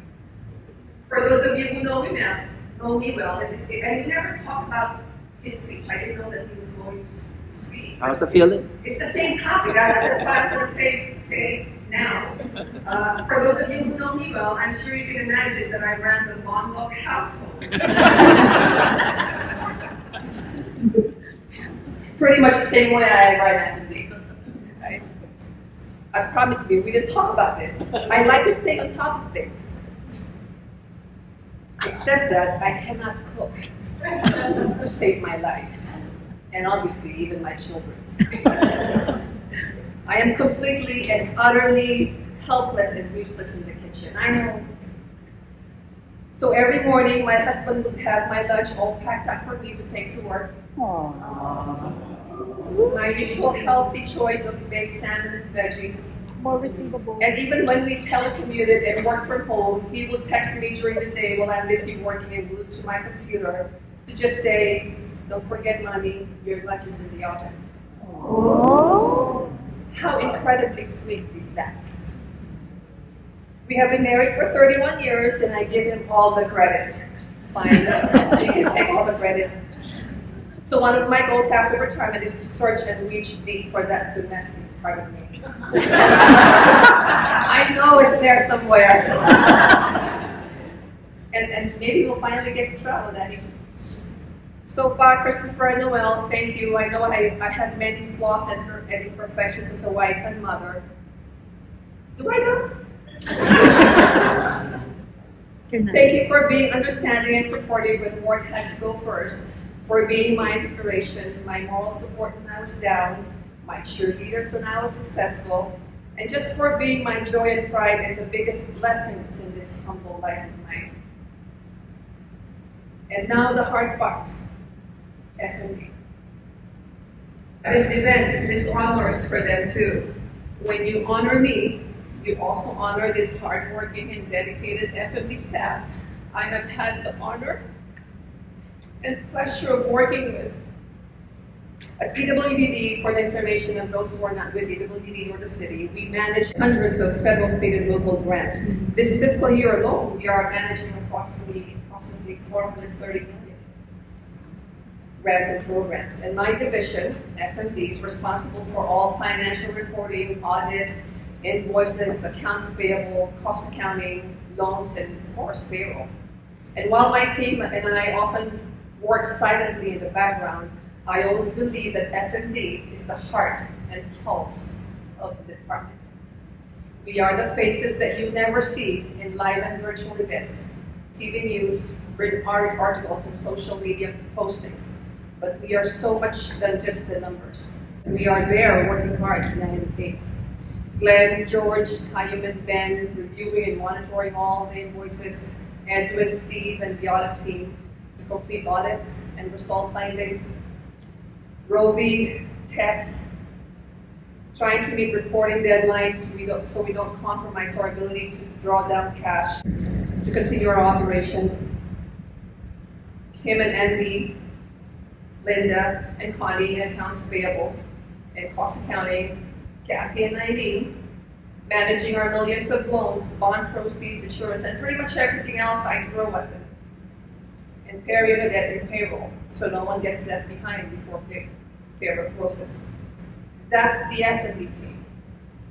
For those of you who know me well, and we never talk about his speech. I didn't know that he was going to speak. How's the feeling? It's the same topic. That's why I'm going to say now. For those of you who know me well, I'm sure you can imagine that I ran the Bondoc household. Pretty much the same way I ran FMD. Right? I promise you, we didn't talk about this. I like to stay on top of things. Except that I cannot cook to save my life. And obviously, even my children's. I am completely and utterly helpless and useless in the kitchen. I know. So every morning, my husband would have my lunch all packed up for me to take to work. My usual healthy choice of baked salmon and veggies. More receivable. And even when we telecommuted and worked from home, he would text me during the day while I'm busy working and glued to my computer to just say, "Don't forget, Mommy, your lunch is in the oven." Oh. How incredibly sweet is that? We have been married for 31 years and I give him all the credit. Fine, he can take all the credit. So one of my goals after retirement is to search and reach deep for that domestic part of me. I know it's there somewhere. and maybe we'll finally get to travel, Daddy. So far, Christopher and Noelle, thank you. I know I have many flaws and imperfections as a wife and mother. Do I know? Thank you for being understanding and supportive when work had to go first, for being my inspiration, my moral support when I was down, my cheerleaders when I was successful, and just for being my joy and pride and the biggest blessings in this humble life of mine. And now the hard part, FMD. This event, this honor is for them too. When you honor me, you also honor this hardworking and dedicated FMD staff I have had the honor and pleasure of working with. At EWDD, for the information of those who are not with EWDD or the city, we manage hundreds of federal, state, and local grants. This fiscal year alone, we are managing approximately 430 million grants and programs. And my division, FMD, is responsible for all financial reporting, audit, invoices, accounts payable, cost accounting, loans, and of course payroll. And while my team and I often work silently in the background, I always believe that FMD is the heart and pulse of the department. We are the faces that you never see in live and virtual events, TV news, written articles, and social media postings. But we are so much than just the numbers. We are there working hard behind the scenes. Glenn, George, Kaium, and Ben reviewing and monitoring all the invoices, Edwin, Steve, and the audit team to complete audits and resolve findings. Rovie, Tess, trying to meet reporting deadlines so we don't compromise our ability to draw down cash to continue our operations. Kim and Andy, Linda and Connie in accounts payable and cost accounting, Kathy and Aileen, managing our millions of loans, bond proceeds, insurance, and pretty much everything else I throw at them. And Perry and Odette in payroll, so no one gets left behind before payroll closes. That's the F&D team.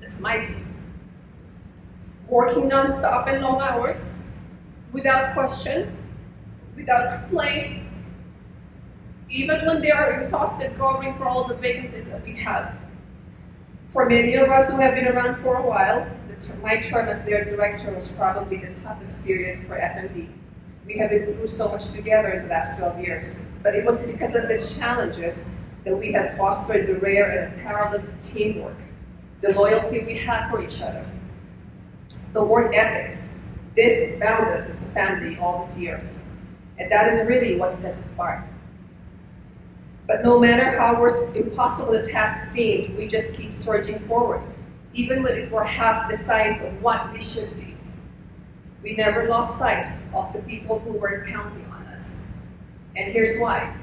That's my team. Working non-stop and long hours, without question, without complaints, even when they are exhausted covering for all the vacancies that we have. For many of us who have been around for a while, my term as their director was probably the toughest period for FMD. We have been through so much together in the last 12 years, but it was because of these challenges that we have fostered the rare and parallel teamwork, the loyalty we have for each other, the work ethics. This bound us as a family all these years, and that is really what sets us apart. But no matter how impossible the task seemed, we just keep surging forward, even if we're half the size of what we should be. We never lost sight of the people who were counting on us. And here's why.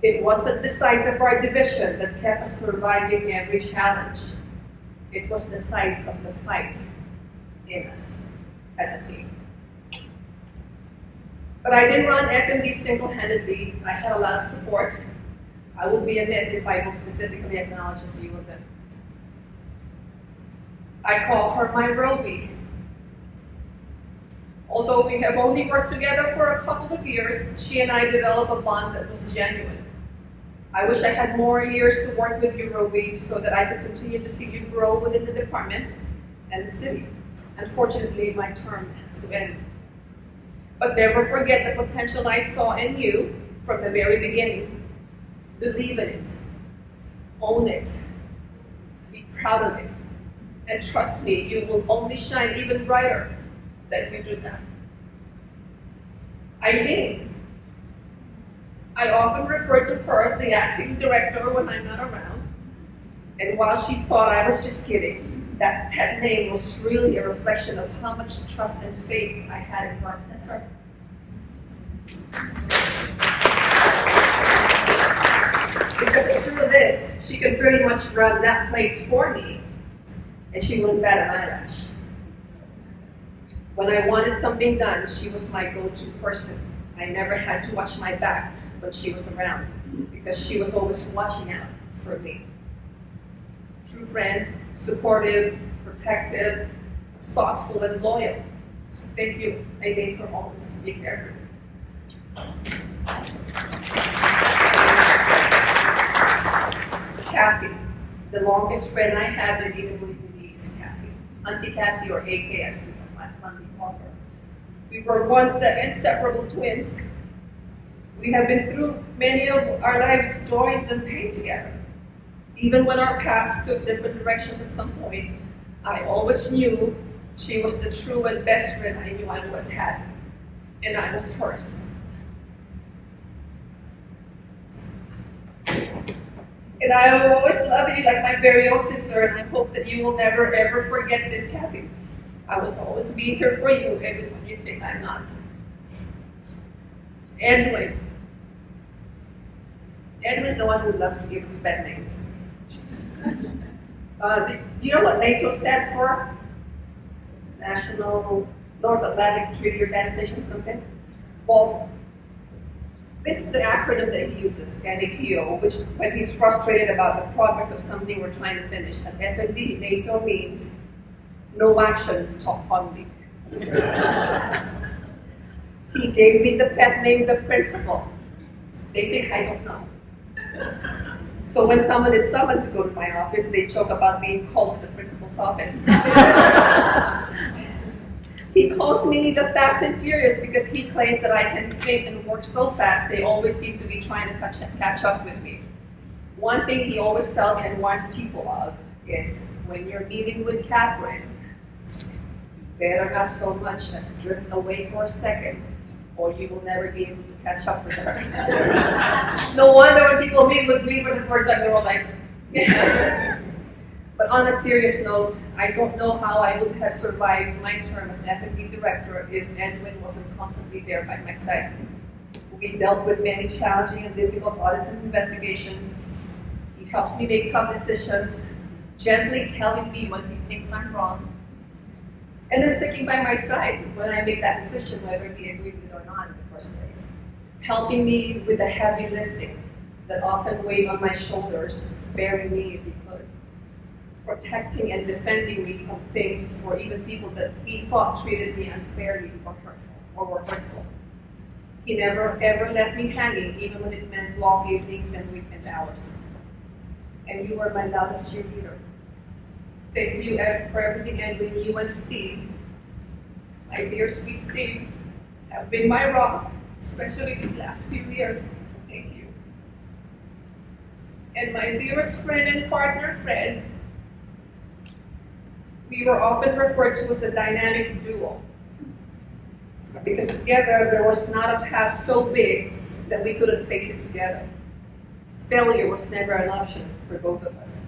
It wasn't the size of our division that kept us surviving every challenge. It was the size of the fight in us as a team. But I didn't run FMD single-handedly. I had a lot of support. I would be amiss if I don't specifically acknowledge a few of them. I call her my Rovie. Although we have only worked together for a couple of years, she and I developed a bond that was genuine. I wish I had more years to work with you, Rovie, so that I could continue to see you grow within the department and the city. Unfortunately, my term has to end. But never forget the potential I saw in you from the very beginning. Believe in it. Own it. Be proud of it. And trust me, you will only shine even brighter than you do now. Aileen. I often refer to her as the acting director when I'm not around. And while she thought I was just kidding, that pet name was really a reflection of how much trust and faith I had in her. That's her. Because the truth of this, she could pretty much run that place for me, and she wouldn't bat an eyelash. When I wanted something done, she was my go-to person. I never had to watch my back when she was around, because she was always watching out for me. True friend, supportive, protective, thoughtful, and loyal. So thank you, Aileen, for always being there for me. Kathy, the longest friend I have in EWDD is Kathy. Auntie Kathy, or AK as we fondly call her. We were once the inseparable twins. We have been through many of our lives' joys and pain together. Even when our paths took different directions at some point, I always knew she was the true and best friend I knew I always had, and I was hers. And I always loved you like my very own sister, and I hope that you will never ever forget this, Kathy. I will always be here for you, even when you think I'm not. Edwin. Edwin is the one who loves to give us pet names. Do you know what NATO stands for? National North Atlantic Treaty Organization or something? Well, this is the acronym that he uses, NATO, which when he's frustrated about the progress of something we're trying to finish. At FMD, NATO means no action, talk only. He gave me the pet name, the principal. They think I don't know. So when someone is summoned to go to my office, they joke about being called to the principal's office. He calls me the Fast and Furious because he claims that I can think and work so fast, they always seem to be trying to catch up with me. One thing he always tells and warns people of is, when you're meeting with Catherine, better not so much as drift away for a second, or you will never be able to catch up with her. No wonder when people meet with me for the first time, they're all like, yeah. But on a serious note, I don't know how I would have survived my term as FMD director if Edwin wasn't constantly there by my side. We dealt with many challenging and difficult audits and investigations. He helps me make tough decisions, gently telling me when he thinks I'm wrong, and then sticking by my side when I make that decision, whether he agreed with it or not in the first place. Helping me with the heavy lifting that often weighed on my shoulders, sparing me if he could. Protecting and defending me from things or even people that he thought treated me unfairly or were hurtful. He never ever left me hanging, even when it meant long evenings and weekend hours. And you were my loudest cheerleader. Thank you for everything, Edwin. You and Steve, my dear sweet Steve, have been my rock, especially these last few years. Thank you. And my dearest friend and partner, Fred, we were often referred to as a dynamic duo. Because together there was not a task so big that we couldn't face it together. Failure was never an option for both of us.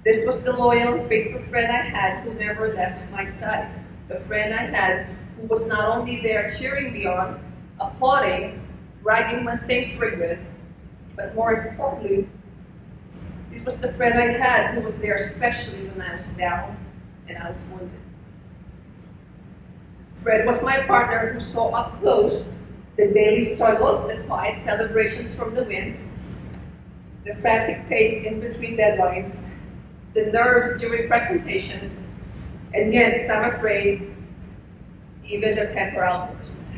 This was the loyal, faithful friend I had who never left my side. The friend I had who was not only there cheering me on, applauding, bragging when things were good, but more importantly, this was the friend I had who was there especially when I was down and I was wounded. Fred was my partner who saw up close the daily struggles, the quiet celebrations from the wins, the frantic pace in between deadlines, the nerves during presentations, and yes, I'm afraid, even the temper outbursts.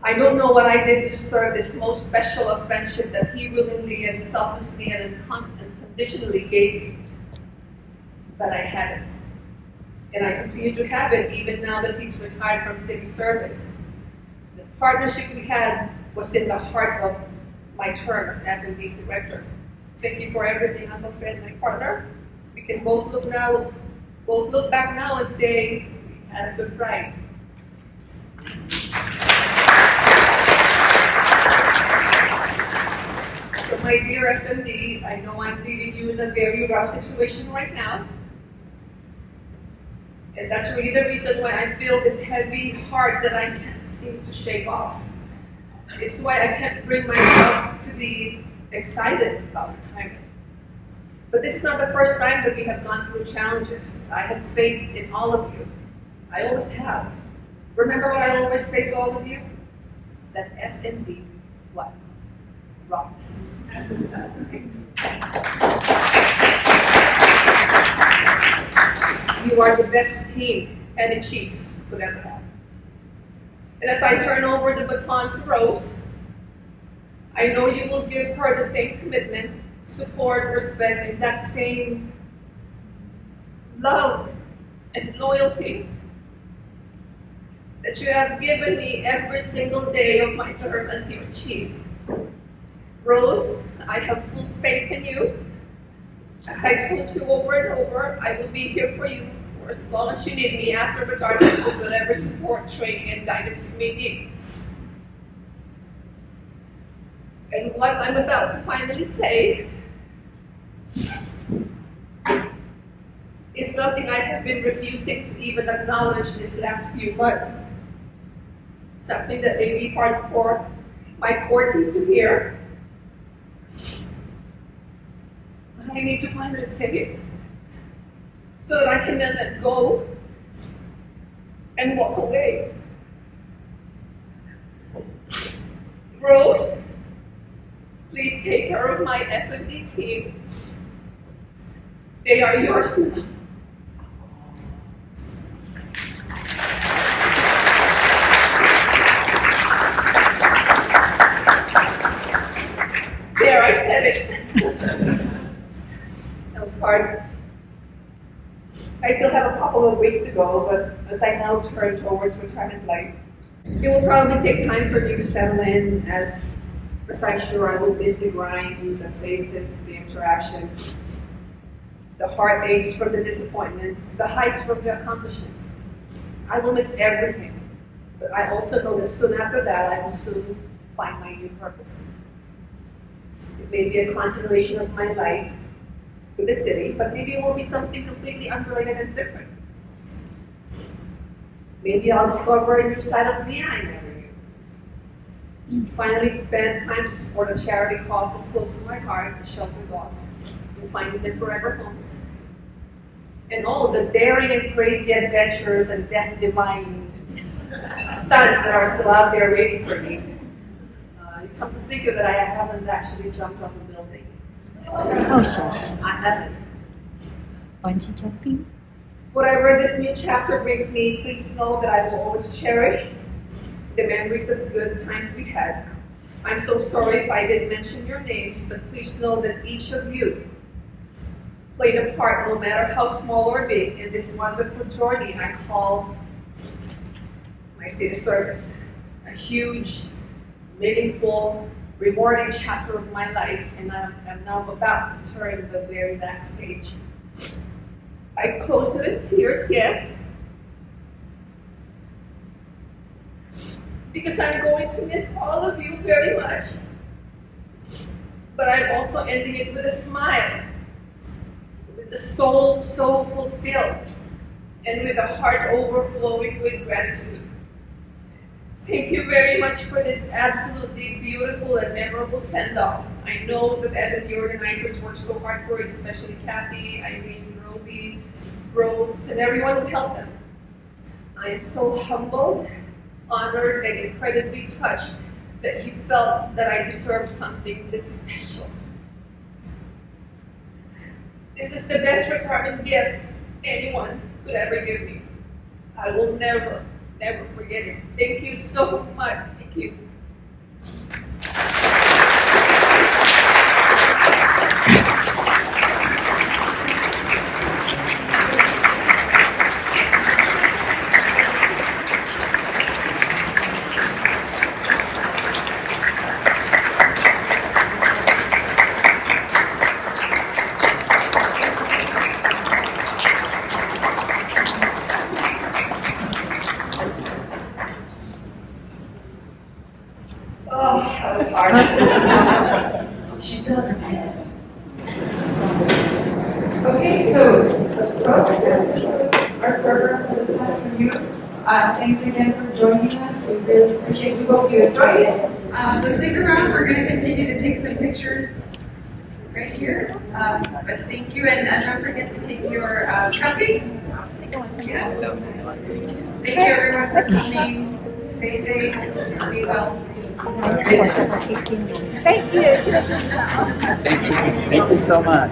I don't know what I did to deserve this most special of friendship that he willingly and selflessly and unconditionally gave me. But I had it. And I continue to have it even now that he's retired from city service. The partnership we had was in the heart of my term as FMD director. Thank you for everything, Uncle Fred, my partner. We can both look back now and say we had a good ride. So my dear FMD, I know I'm leaving you in a very rough situation right now. And that's really the reason why I feel this heavy heart that I can't seem to shake off. It's why I can't bring myself to be excited about retirement. But this is not the first time that we have gone through challenges. I have faith in all of you. I always have. Remember what I always say to all of you? That FMD, what? Rocks. You are the best team any chief could ever have. And as I turn over the baton to Rose, I know you will give her the same commitment, support, respect, and that same love and loyalty that you have given me every single day of my term as your chief. Rose, I have full faith in you. As I told you over and over, I will be here for you for as long as you need me after retirement with whatever support, training, and guidance you may need. And what I'm about to finally say is something I have been refusing to even acknowledge these last few months. Something that may be hard for my core team to hear. I need to finally say it so that I can then let go and walk away. Rose, please take care of my FMD team. They are yours now. There, I said it. That was hard. I still have a couple of weeks to go, but as I now turn towards retirement life, it will probably take time for me to settle in, as I'm sure I will miss the grind, the faces, the interaction, the heartaches from the disappointments, the heights from the accomplishments. I will miss everything, but I also know that soon after that, I will soon find my new purpose. It may be a continuation of my life with the city, but maybe it will be something completely unrelated and different. Maybe I'll discover a new side of me I never knew. Finally spend time to support a charity cause that's close to my heart, to shelter dogs, and find them forever homes. And all the daring and crazy adventures and death-defying stunts that are still out there waiting for me. You come to think of it, I haven't actually jumped off a building. Oh, shush. I haven't. Bungee jumping? Whatever this new chapter brings me, please know that I will always cherish the memories of good times we had. I'm so sorry if I didn't mention your names, but please know that each of you played a part, no matter how small or big, in this wonderful journey I call my city service. A huge, meaningful, rewarding chapter of my life, and I'm now about to turn the very last page. I close it in tears, yes, because I'm going to miss all of you very much, but I'm also ending it with a smile, with the soul so fulfilled, and with a heart overflowing with gratitude. Thank you very much for this absolutely beautiful and memorable send-off. I know that the organizers worked so hard for it, especially Kathy, Aileen, Rovie, Rose, and everyone who helped them. I am so humbled, honored, and incredibly touched that you felt that I deserved something this special. This is the best retirement gift anyone could ever give me. I will never forget it. Thank you so much. Thank you. She still has her pen. Okay, so folks, that concludes our program for this afternoon. Thanks again for joining us. We really appreciate it. We hope you enjoyed it. So stick around. We're going to continue to take some pictures right here. But thank you, and don't forget to take your cupcakes. Yeah. Thank you, everyone, for coming. Stay safe. Be well. Thank you. Thank you so much.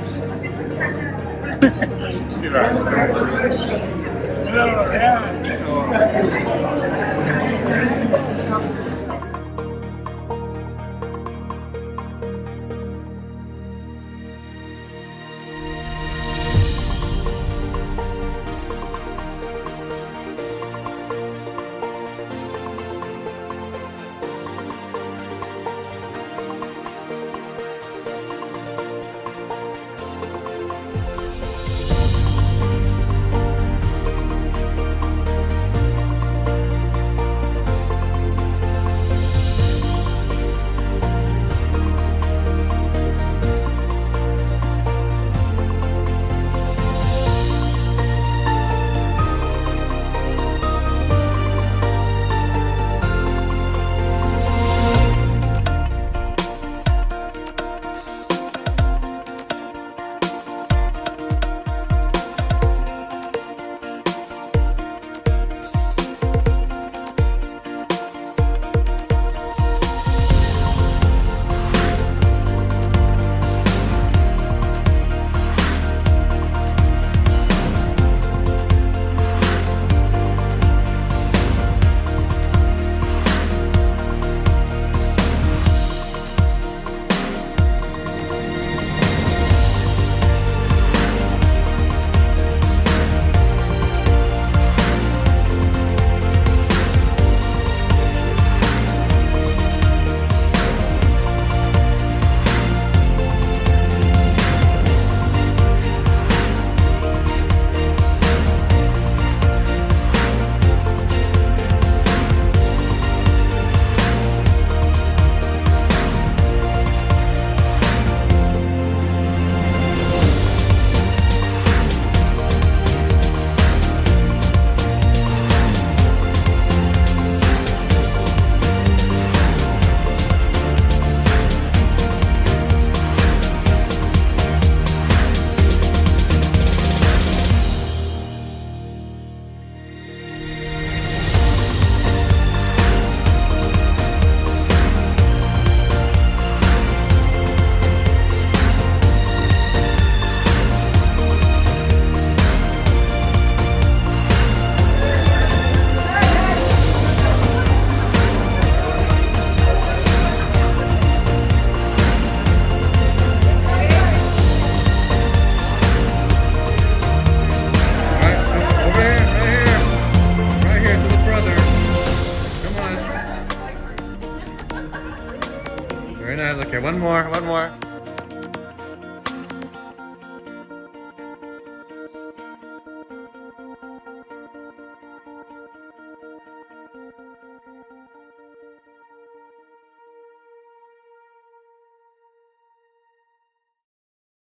one more.